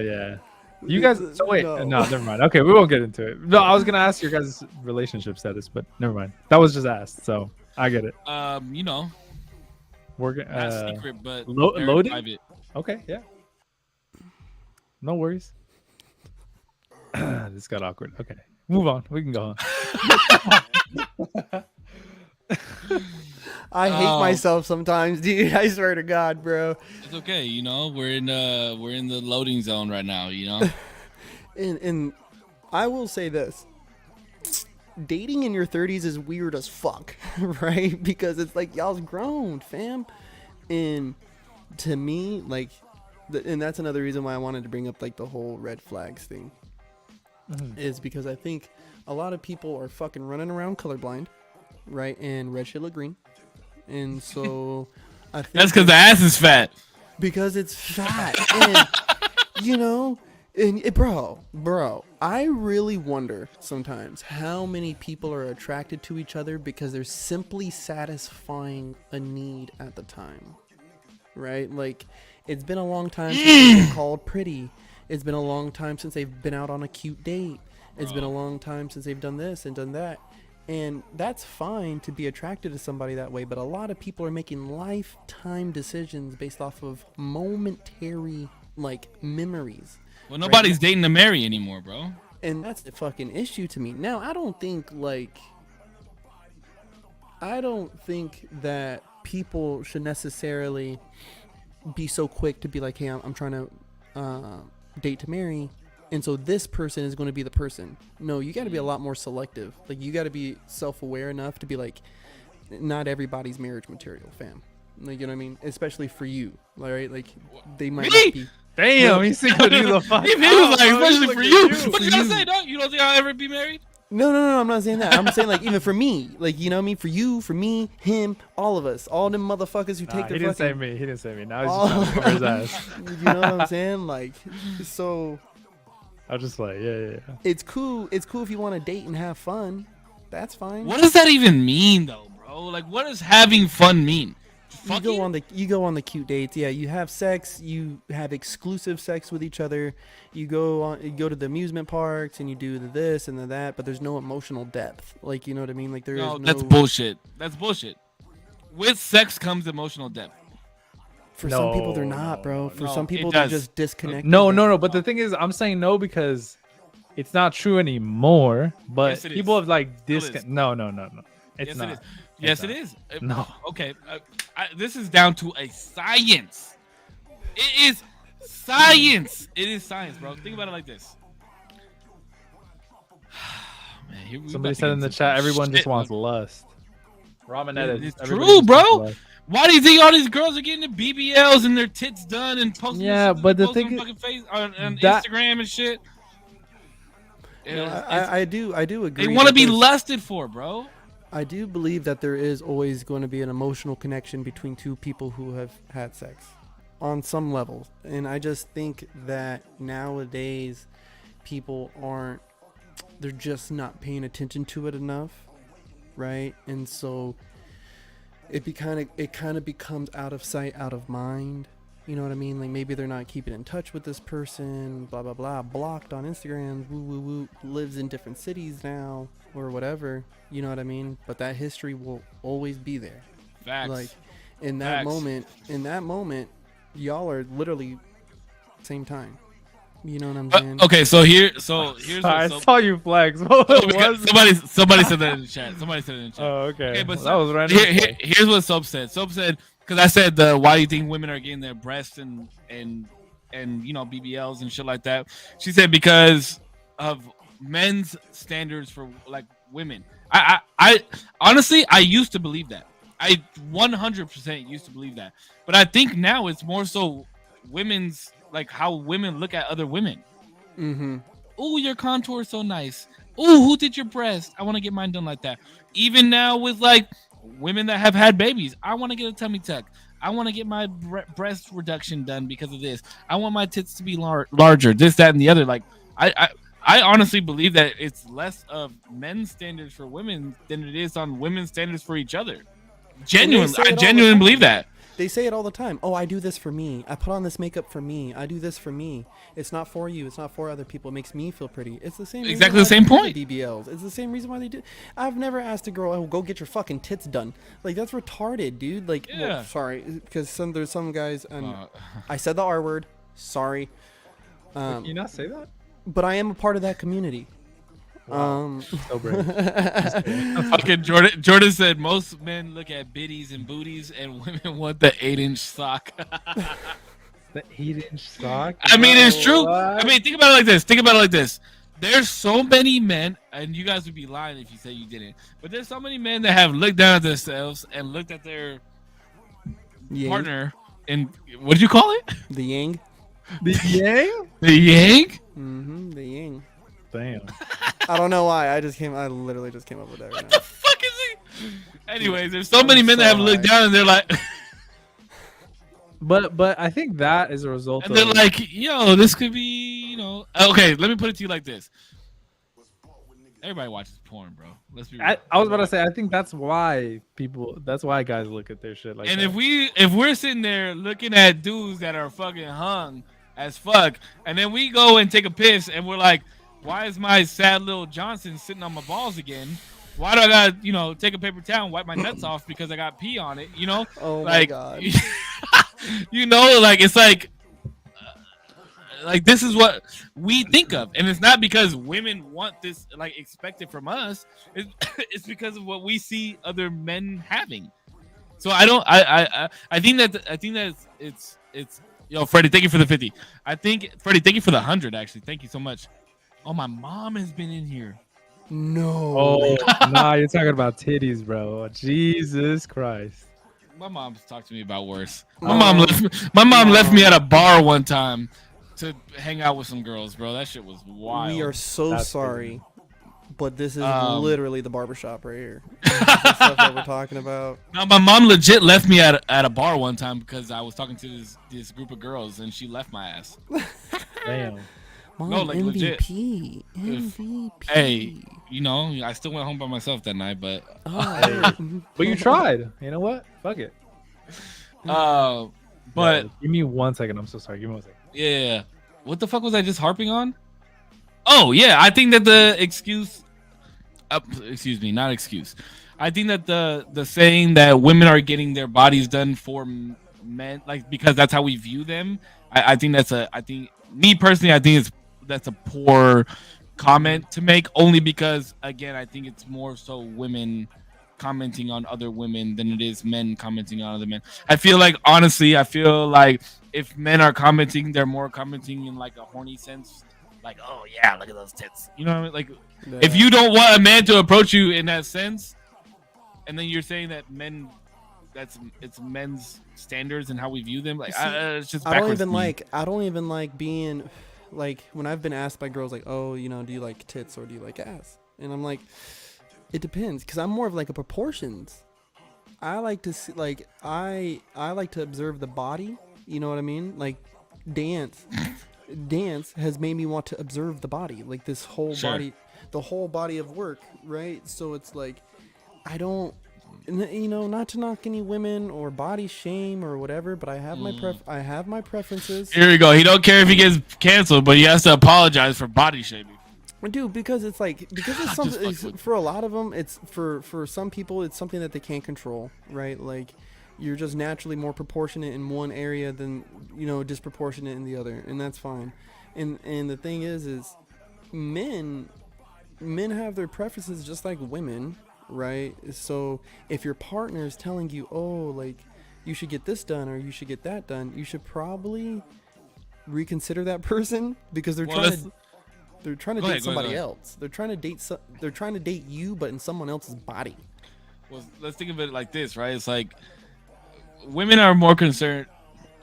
yeah. You guys so wait, No. no, never mind. Okay, we won't get into it. No, I was gonna ask your guys' relationship status, but never mind. That was just asked, so I get it. We're not gonna secret, but very loaded? private. okay, yeah. No worries. This got awkward. Okay. Move on. We can go on. I hate myself sometimes, dude. I swear to God, bro. It's okay, we're in the loading zone right now, And I will say this. Dating in your 30s is weird as fuck, right? Because it's like y'all's grown, fam. And to me, like, and that's another reason why I wanted to bring up like the whole red flags thing. Is because I think a lot of people are fucking running around colorblind, right? And red shit look green. And so I think That's because the ass is fat. because it's fat. And bro, I really wonder sometimes how many people are attracted to each other because they're simply satisfying a need at the time, right? Like, it's been a long time since they've been called pretty. It's been a long time since they've been out on a cute date. It's been a long time since they've done this and done that. And that's fine to be attracted to somebody that way, but a lot of people are making lifetime decisions based off of momentary, like, memories. Well, nobody's dating to marry anymore, bro. And that's the fucking issue to me. Now, I don't think that people should necessarily be so quick to be like, hey, I'm trying to date to marry, and so this person is going to be the person. No, you got to be a lot more selective. Like, you got to be self-aware enough to be like, not everybody's marriage material, fam. Like, you know what I mean? Especially for you, all right? Like, they might Me? not be. Damn, he singled you the fuck. He was out, like, bro. especially Look for at you. you. What you gonna say, dog? You don't think I'll ever be married? No, I'm not saying that. I'm saying, like, even for me, like, you know what I mean? For you, for me, him, all of us, all them motherfuckers who Nah, take he their didn't say fucking, me. He didn't say me. Now he's just trying to cover his ass. you know what I'm saying? Like, so I was just like, yeah. it's cool. It's cool if you want to date and have fun. That's fine. What does that even mean, though, bro? Like, what does having fun mean? You go on the cute dates. Yeah, you have sex. You have exclusive sex with each other. You go to the amusement parks and you do this and that. But there's no emotional depth. Like, you know what I mean? Like, there is No, no. that's bullshit. That's bullshit. With sex comes emotional depth. For some people, they're not, bro. For no, some people, it they're does. just disconnected. No. But the thing is, I'm saying no because it's not true anymore. But Yes, it people is. have like Still is. No. It's Yes, not. it is. Yes, It's it not. is. No. Okay. This is down to a science. It is science. It is science, bro. Think about it like this. Man, here we Somebody about to said get in the into chat, some everyone just shit, wants bro. lust. Ramen It's everybody true, just wants bro. lust. Why do you think all these girls are getting the BBLs and their tits done and posting Yeah, this shit but the posting thing on fucking face on that Instagram and shit? No, It's- I do agree. they want to that be there's- lusted for, bro. I do believe that there is always going to be an emotional connection between two people who have had sex on some level. And I just think that nowadays people they're just not paying attention to it enough, right? And so it kind of becomes out of sight, out of mind. You know what I mean? Like maybe they're not keeping in touch with this person, blah blah blah, blocked on Instagram, woo woo woo, lives in different cities now or whatever. You know what I mean? But that history will always be there. Facts. Like in that Facts. moment, y'all are literally same time. You know what I'm Uh, saying? okay, so here's I what. saw you flex. What Oh, because was? somebody said that in the chat. Somebody said it in the chat. Oh, okay. Okay, but Well, that was random. here's what Soap said. Soap said because I said why do you think women are getting their breasts and you know BBLs and shit like that. She said because of men's standards for like women. I honestly I used to believe that. I 100% used to believe that, but I think now it's more so women's like how women look at other women. Mm-hmm. Oh, your contour is so nice. Oh, who did your breast? I want to get mine done like that. Even now with like women that have had babies, I want to get a tummy tuck. I want to get my breast reduction done because of this. I want my tits to be larger. This, that, and the other. Like, I honestly believe that it's less of men's standards for women than it is on women's standards for each other. Genuinely, say it I all the genuinely time. believe that. They say it all the time. Oh, I do this for me. I put on this makeup for me. I do this for me. It's not for you. It's not for other people. It makes me feel pretty. It's the same. Exactly reason the why same they do point. the BBLs. It's the same reason why they do. I've never asked a girl, "Oh, go get your fucking tits done." Like that's retarded, dude. Like, Yeah. well, sorry, because there's some guys, and Uh, I said the R word. Sorry, Can you not say that? but I am a part of that community. So brave. Fucking Jordan said most men look at biddies and booties, and women want the 8-inch sock. The 8-inch sock. I mean, it's true. What? I mean, think about it like this. Think about it like this. There's so many men, and you guys would be lying if you say you didn't. But there's so many men that have looked down at themselves and looked at their Yang. partner. And what did you call it? The yang. The yang? The yank. Mm-hmm. The yang. Damn. I don't know why. I literally just came up with that right What now. the fuck is it? Anyways, there's so many men that have looked down and they're like, But I think that is a result and they're of like, yo, this could be, you know. Okay, let me put it to you like this. Everybody watches porn, bro. Let's be real. I was about to say, I think that's why guys look at their shit like And that. if we're sitting there looking at dudes that are fucking hung as fuck, and then we go and take a piss and we're like, why is my sad little Johnson sitting on my balls again? Why do I gotta, take a paper towel and wipe my nuts off because I got pee on it? Oh my like, god. like it's like this is what we think of, and it's not because women want this like expected from us. It's because of what we see other men having. So I think that it's Freddie, thank you for the 50. Freddie, thank you for the 100. Actually, thank you so much. Oh, my mom has been in here. No. Oh, nah, you're talking about titties, bro. Jesus Christ. My mom's talked to me about worse. Oh. My mom left me at a bar one time to hang out with some girls, bro. That shit was wild. We are so That's sorry, but this is literally the barbershop right here. The stuff that we're talking about. No, my mom legit left me at a bar one time because I was talking to this group of girls and she left my ass. Damn. Mom, No, like, legit. MVP. MVP. Hey, I still went home by myself that night, but But you tried. You know what? Fuck it. but Yeah, give me 1 second. I'm so sorry. Give me 1 second. yeah, what the fuck was I just harping on? Oh yeah, I think that the excuse, excuse me, not excuse. I think that the saying that women are getting their bodies done for men, like because that's how we view them. I think me personally, I think that's a poor comment to make, only because again I think it's more so women commenting on other women than it is men commenting on other men. I feel like honestly, I feel like if men are commenting, they're more commenting in like a horny sense, like oh yeah, look at those tits. You know what I mean? Like if you don't want a man to approach you in that sense, and then you're saying that men, it's men's standards and how we view them. Like it's just backwards. I don't even like being like when I've been asked by girls like, oh, you know, do you like tits or do you like ass? And I'm like, it depends, because I'm more of like a proportions. I like to see, like I like to observe the body. You know what I mean? Like dance has made me want to observe the body, like this whole body, the whole body of work, right? So it's like I don't, you know, not to knock any women or body shame or whatever, but I have my preferences. Here we go. He don't care if he gets canceled, but he has to apologize for body shaming. Dude, because it's something for a lot of them. It's for some people, it's something that they can't control, right? Like you're just naturally more proportionate in one area than, you know, disproportionate in the other, and that's fine. And the thing is men have their preferences just like women, right? So if your partner is telling you, oh, like you should get this done or you should get that done, you should probably reconsider that person, because they're trying to date somebody else. They're trying to date you, but in someone else's body. Well, let's think of it like this, right? It's like women are more concerned,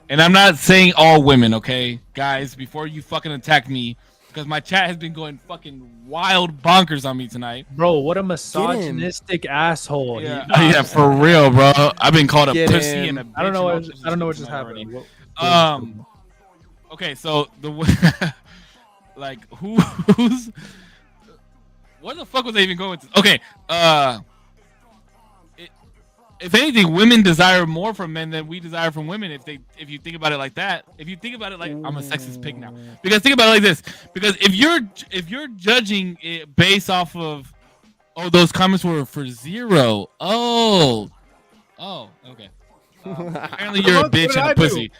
and I'm not saying all women, okay, guys, before you fucking attack me, because my chat has been going fucking wild bonkers on me tonight. Bro, what a misogynistic asshole. Yeah, yeah, for real, bro. I've been called a pussy and a bitch. I don't know what just happened. Okay, so the like who's where the fuck was I even going with this? Okay, if anything, women desire more from men than we desire from women. If you think about it like that, if you think about it like I'm a sexist pig now, because think about it like this. Because if you're judging it based off of, oh, those comments were for zero. Oh, okay. Apparently you're a bitch and a pussy.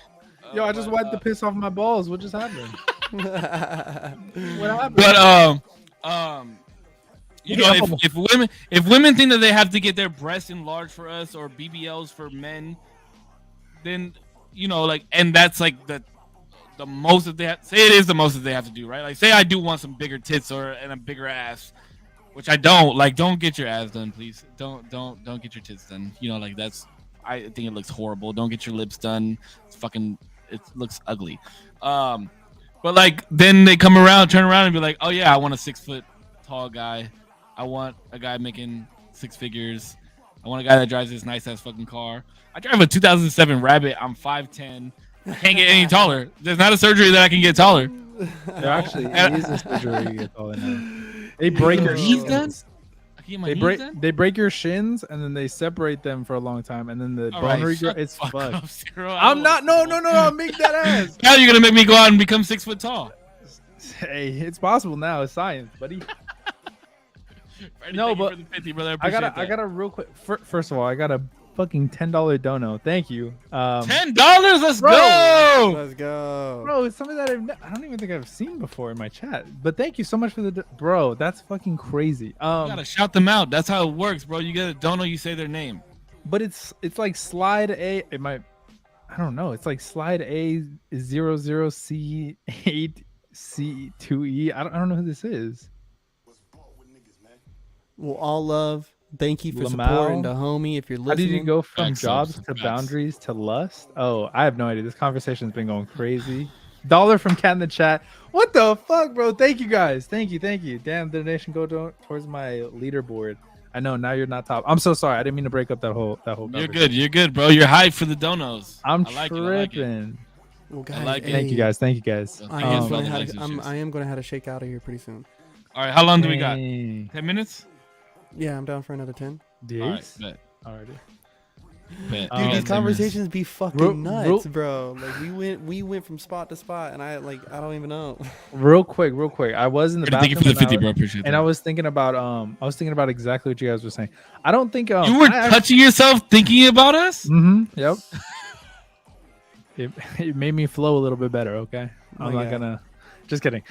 Yo, I just wiped the piss off my balls. What just happened? What happened? But you know, if women think that they have to get their breasts enlarged for us or BBLs for men, then you know, like, and that's like the most that they have, say it is the most that they have to do, right? Like, say I do want some bigger tits and a bigger ass, which I don't. Like, don't get your ass done, please. Don't get your tits done. You know, like I think it looks horrible. Don't get your lips done. It looks ugly. But like then they turn around and be like, oh yeah, I want a 6 foot tall guy. I want a guy making 6 figures. I want a guy that drives this nice ass fucking car. I drive a 2007 Rabbit. I'm 5'10". I can't get any taller. There's not a surgery that I can get taller. There actually is a surgery you get taller now. They break your shins. They break your shins and then they separate them for a long time and then the bone regrow. It's fucked. I'm not. No. I'm big that ass. Now you're gonna make me go out and become 6 foot tall. Hey, it's possible now. It's science, buddy. No, but 50, brother. I got a real quick. First of all, I got a fucking $10 dono. Thank you. $10. Let's go. Let's go, bro. It's something that I don't even think I've seen before in my chat. But thank you so much for the bro. That's fucking crazy. You gotta shout them out. That's how it works, bro. You get a dono, you say their name. But it's like slide A. It might. I don't know. It's like slide A00C8C2E. I don't know who this is. Well, all love. Thank you for supporting the homie. If you're listening, how did you go from jobs to boundaries to lust? Oh, I have no idea. This conversation's been going crazy. Dollar from Cat in the chat. What the fuck, bro? Thank you guys. Thank you. Damn, the donation go towards my leaderboard. I know now you're not top. I'm so sorry. I didn't mean to break up that whole. You're good, bro. You're hyped for the donos. I'm tripping. Well, guys, thank you guys. I am gonna have to shake out of here pretty soon. All right, how long do we got? 10 minutes? Yeah, I'm down for another 10. Alrighty. Dude, these conversations be fucking nuts, bro. Like we went from spot to spot, and I don't even know. Real quick. I was in the bathroom. Thank you for the 50, bro. Appreciate that. And I was thinking about exactly what you guys were saying. I don't think you were touching yourself thinking about us. Mm-hmm. Yep. it made me flow a little bit better. Okay, I'm not gonna. Just kidding.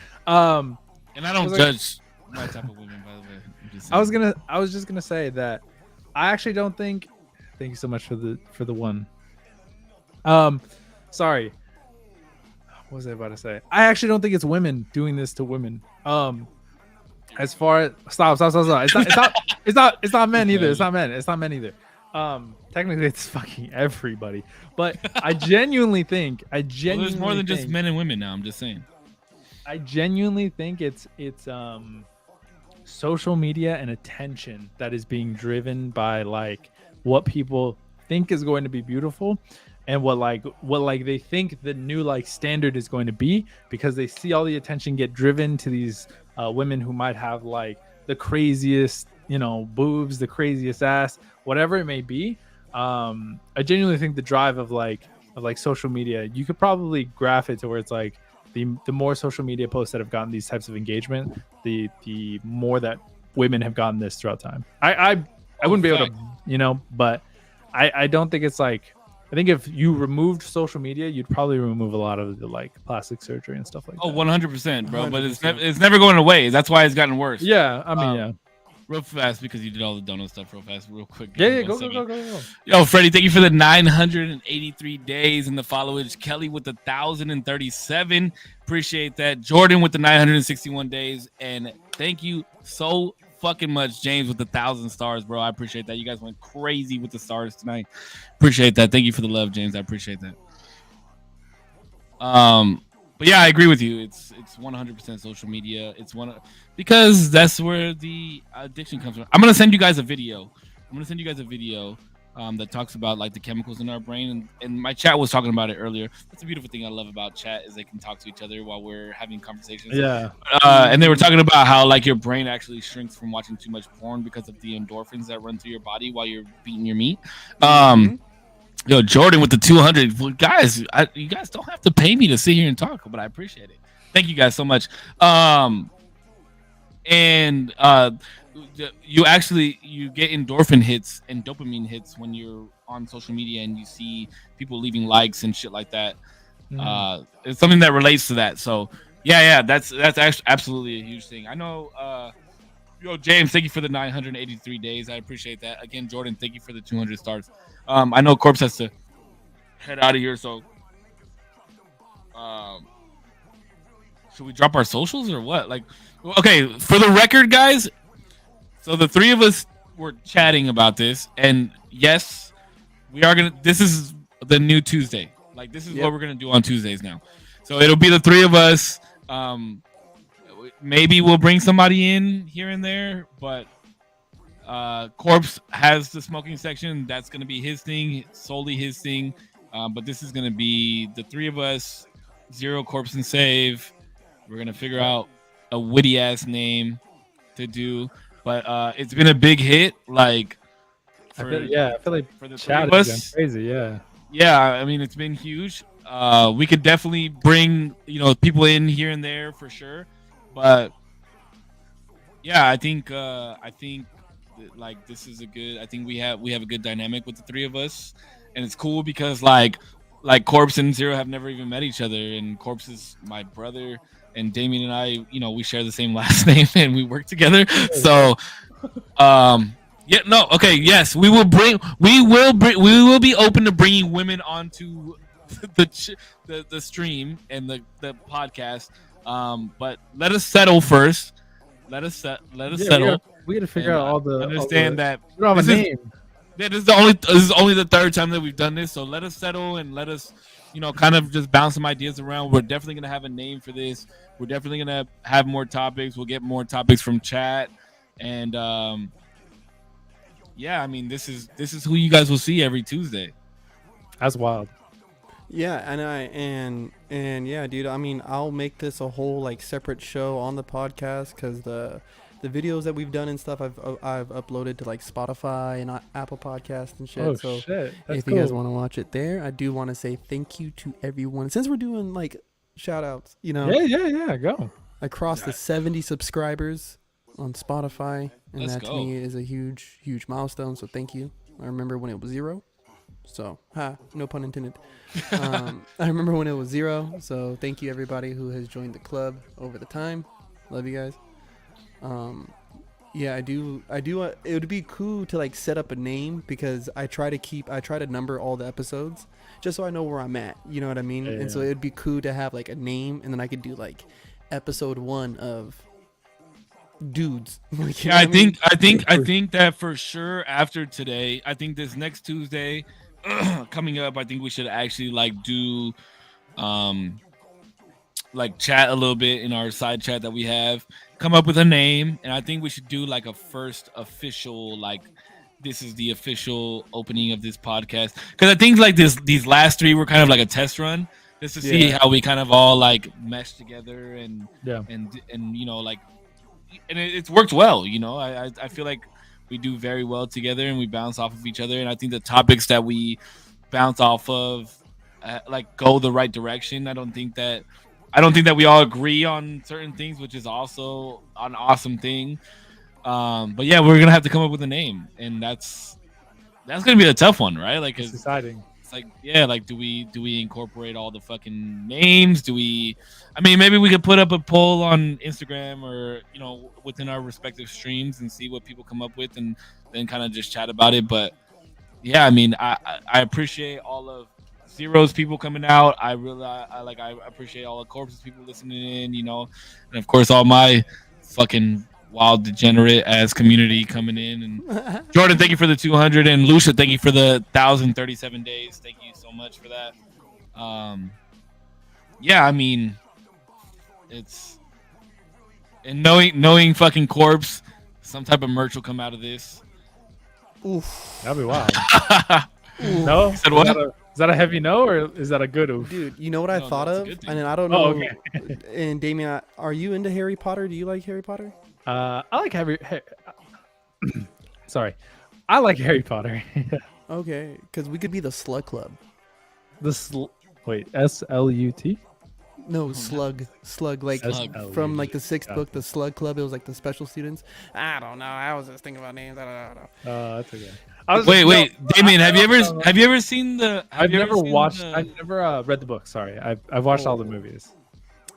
And I don't like- judge my type of women, by the way. I'm just I was saying. just gonna say that I actually don't think. Thank you so much for the one. Sorry. What was I about to say? I actually don't think it's women doing this to women. As far as stop. It's not men either. It's not men either. Technically it's fucking everybody. But I genuinely think Well, there's more than just men and women now. I'm just saying. I genuinely think it's social media and attention that is being driven by like what people think is going to be beautiful and what they think the new like standard is going to be, because they see all the attention get driven to these women who might have like the craziest, boobs, the craziest ass, whatever it may be. I genuinely think the drive of social media, you could probably graph it to where it's like the more social media posts that have gotten these types of engagement, the more that women have gotten this throughout time. I wouldn't be able to, but I don't think it's like, I think if you removed social media, you'd probably remove a lot of the like plastic surgery and stuff like that. 100%, bro. 100%. But it's never going away. That's why it's gotten worse. Yeah, I mean, yeah. Real fast, because you did all the donut stuff real fast, real quick. Yeah, go. Yo, Freddie, thank you for the 983 days in the followage. Kelly with the 1,037. Appreciate that. Jordan with the 961 days. And thank you so fucking much, James, with the 1,000 stars, bro. I appreciate that. You guys went crazy with the stars tonight. Appreciate that. Thank you for the love, James. I appreciate that. But yeah, I agree with you. It's 100% social media. Because that's where the addiction comes from. I'm gonna send you guys a video. That talks about like the chemicals in our brain, and my chat was talking about it earlier. That's a beautiful thing I love about chat, is they can talk to each other while we're having conversations. Yeah. And they were talking about how like your brain actually shrinks from watching too much porn because of the endorphins that run through your body while you're beating your meat. Yo, Jordan with the 200. Well, guys, you guys don't have to pay me to sit here and talk, but I appreciate it. Thank you guys so much. You get endorphin hits and dopamine hits when you're on social media and you see people leaving likes and shit like that. It's something that relates to that. So yeah, that's actually absolutely a huge thing. I know. Yo, James, thank you for the 983 days. I appreciate that. Again, Jordan, thank you for the 200 stars. I know Corpse has to head out of here, so should we drop our socials or what? Like, okay, for the record, guys. So the three of us were chatting about this, and yes, we are gonna. This is the new Tuesday. Like, this is what we're gonna do on Tuesdays now. So it'll be the three of us. Maybe we'll bring somebody in here and there, but Corpse has the smoking section. That's going to be his thing, solely his thing. But this is going to be the three of us, Zero, Corpse, and Save. We're going to figure out a witty ass name to do. But it's been a big hit. Like, I feel like for the three chat of us, is crazy. Yeah. Yeah, I mean, it's been huge. We could definitely bring people in here and there for sure. But yeah, I think like this is a good. I think we have a good dynamic with the three of us, and it's cool because like Corpse and Zero have never even met each other, and Corpse is my brother, and Damien and I, we share the same last name and we work together. So, yes, we will be open to bringing women onto the stream and the podcast. But let us settle first. Let us settle. We got to figure out all the. Understand that we don't have a name. This is only the third time that we've done this. So let us settle and let us, kind of just bounce some ideas around. We're definitely gonna have a name for this. We're definitely gonna have more topics. We'll get more topics from chat, and yeah, I mean this is who you guys will see every Tuesday. That's wild. Yeah, and yeah, dude. I mean, I'll make this a whole like separate show on the podcast, because the videos that we've done and stuff I've uploaded to like Spotify and Apple Podcasts and shit. Oh, so shit. That's if you guys want to watch it there, I do want to say thank you to everyone, since we're doing like shout outs, Yeah, go. I crossed the 70 subscribers on Spotify, and Let's that to go. me is a huge milestone. So thank you. I remember when it was 0. So, no pun intended. I remember when it was 0. So thank you everybody who has joined the club over the time. Love you guys. Yeah, I do. It would be cool to like set up a name because I try to number all the episodes just so I know where I'm at. You know what I mean? Yeah, And so yeah. it'd be cool to have like a name, and then I could do like episode 1 of dudes. Like, you know Yeah, what I mean? I think that for sure after today, I think this next Tuesday coming up, I think we should actually like do um like chat a little bit in our side chat that we have, come up with a name, and I think we should do like a first official like this is the official opening of this podcast because I think like these last three were kind of like a test run just to see Yeah. how we kind of all like mesh together Yeah. and you know like and it's worked well. You know, I feel like we do very well together and we bounce off of each other, and I think the topics that we bounce off of like go the right direction. I don't think that we all agree on certain things, which is also an awesome thing. But yeah, we're gonna have to come up with a name, and that's gonna be a tough one, right? Like, It's exciting. it's like, yeah, like do we incorporate all the fucking names? Do we? I mean, maybe we could put up a poll on Instagram or you know within our respective streams and see what people come up with, and then kind of just chat about it. But yeah, I mean, I appreciate all of Zero's people coming out. I appreciate all the Corpses people listening in, you know, and of course all my fucking wild degenerate ass community coming in. And Jordan, thank you for the 200, and Lucia, thank you for the 1,037 days. Thank you so much for that. Yeah, I mean, it's and knowing fucking Corpse, some type of merch will come out of this. Oof. That'd be wild. Oof. No? said what? Is that a heavy no or is that a good oof? Dude, you know what I No, thought that's a of? good thing. And then I don't know. Oh, okay. And Damien, are you into Harry Potter? Do you like Harry Potter? I like Sorry. I like Harry Potter. Okay, because we could be the Slug Club. Wait, SLUT? No, Slug, like Slug. from like the sixth Got book, the Slug Club. It was like the special students. I don't know. I was just thinking about names. I don't know. That's okay. Wait, Damien, have you ever seen I've never watched. I've never read the book. Sorry, I've watched all the movies.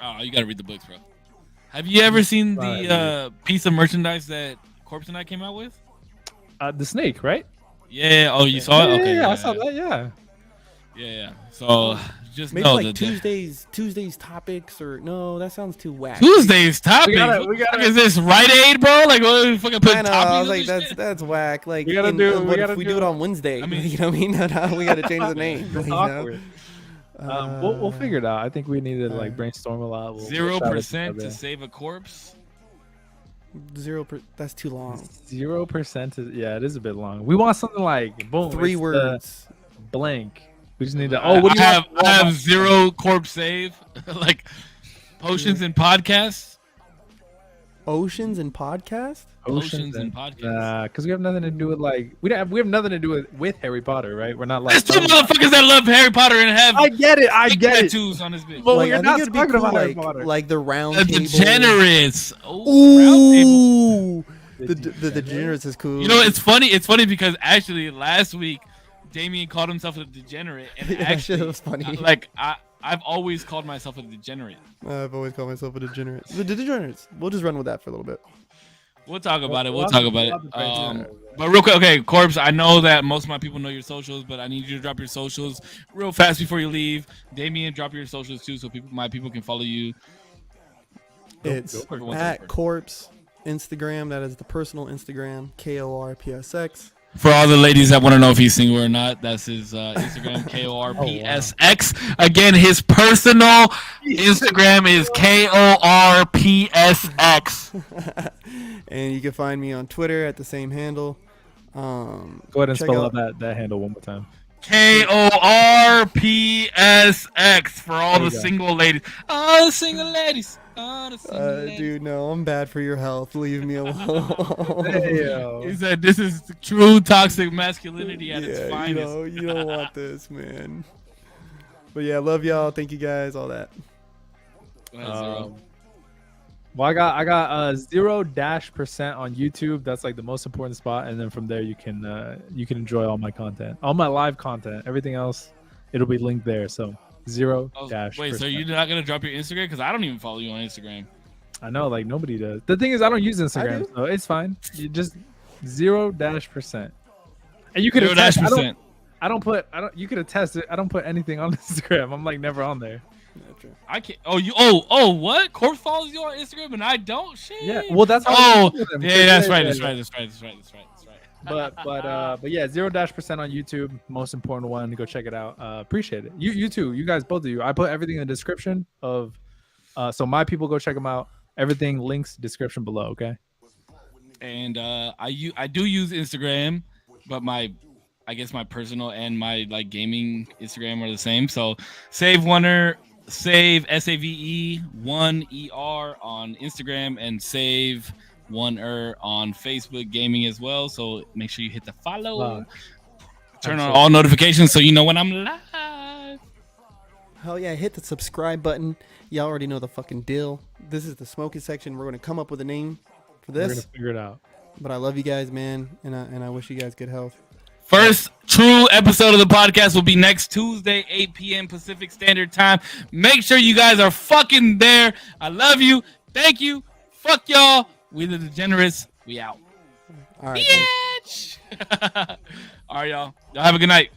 Oh, you gotta read the books, bro. Have you ever seen the piece of merchandise that Corpse and I came out with? The snake, right? Yeah. Oh, you saw it? Okay. Yeah, I saw that. Yeah. Yeah. So just Maybe know like that Tuesdays topics or no, that sounds too whack. Tuesday's topic. We gotta- What the fuck is this Rite Aid, bro? Like, what the fucking put I know. toppings I on was like, this shit? that's whack. Like, We gotta and do- we what gotta if we do- do it on Wednesday? I mean- you know what I mean? No, we gotta change the name. It's you know? awkward. We'll figure it out. I think we need to like brainstorm a lot. We'll 0% to save a corpse. 0%. That's too long. 0% is it is a bit long. We want something like boom, 3 it's the words. blank. We just need to. Oh, what do you I want? have 0 corpse save, like potions and podcasts. Oceans and podcast. Potions and podcasts. Because we have nothing to do with like we have nothing to do with Harry Potter, right? We're not like. There's two motherfuckers that love Harry Potter and have I get it. I get it. tattoos on his bitch. But Like, you're I not think it'd be talking cool, about Harry like, Potter. like the round The table. degenerates. Oh, round table. Ooh, the degenerates is cool. You know, it's funny. It's funny because actually last week, Damien called himself a degenerate, and Yeah, that actually, shit was funny. I've always called myself a degenerate. I've always called myself a degenerate. The degenerates. We'll just run with that for a little bit. We'll talk about it. We'll We'll have talk to- about we'll it. have to break it down. But real quick, okay, Corpse. I know that most of my people know your socials, but I need you to drop your socials real fast before you leave. Damien, drop your socials too, so my people can follow you. It's for it. at Corpse Instagram. That is the personal Instagram. KORPSX. For all the ladies that want to know if he's single or not, that's his Instagram, KORPSX. Again, his personal Instagram is KORPSX. And you can find me on Twitter at the same handle. Go ahead and check spell out- out that handle one more time. KORPSX for all There we the go. single ladies. All the single ladies. All the single ladies. Dude, no, I'm bad for your health. Leave me alone. He said this is true toxic masculinity at its yeah, finest. you don't want this, man. But yeah, love y'all. Thank you guys. All that. Go ahead, Zero. Well, I got 0% on YouTube. That's like the most important spot, and then from there you can enjoy all my content, all my live content, everything else. It'll be linked there. So 0 Oh, dash. wait, so you're not gonna drop your Instagram? Because I don't even follow you on Instagram. I know, like nobody does. The thing is, I don't use Instagram, do. so it's fine. You just 0-%. And you could Zero attest. dash percent. I don't put. I don't. You could attest it. I don't put anything on Instagram. I'm like never on there. Yeah, true. I can't. Oh, you. Oh, what? Corpse follows you on Instagram and I don't. Shit. Yeah. Well, that's how. Oh, I do them. yeah. That's right. Yeah. That's right. That's right. That's right. That's right. That's right. But yeah, 0-% on YouTube. Most important one. Go check it out. Appreciate it. You too. You guys, both of you. I put everything in the description of. So my people, go check them out. Everything links description below. Okay. And I do use Instagram, but I guess my personal and my like gaming Instagram are the same. So Save1er, Save SAVE1ER on Instagram, and Save1er on Facebook gaming as well. So make sure you hit the follow, turn on all notifications so you know when I'm live. Hell yeah, hit the subscribe button. Y'all already know the fucking deal. This is the smoking section. We're gonna come up with a name for We're this. gonna figure it out. But I love you guys, man, and I wish you guys good health. First true episode of the podcast will be next Tuesday, 8 p.m. Pacific Standard Time. Make sure you guys are fucking there. I love you. Thank you. Fuck y'all. We the degenerates. We out. All right. Bitch. All right, y'all. Y'all have a good night.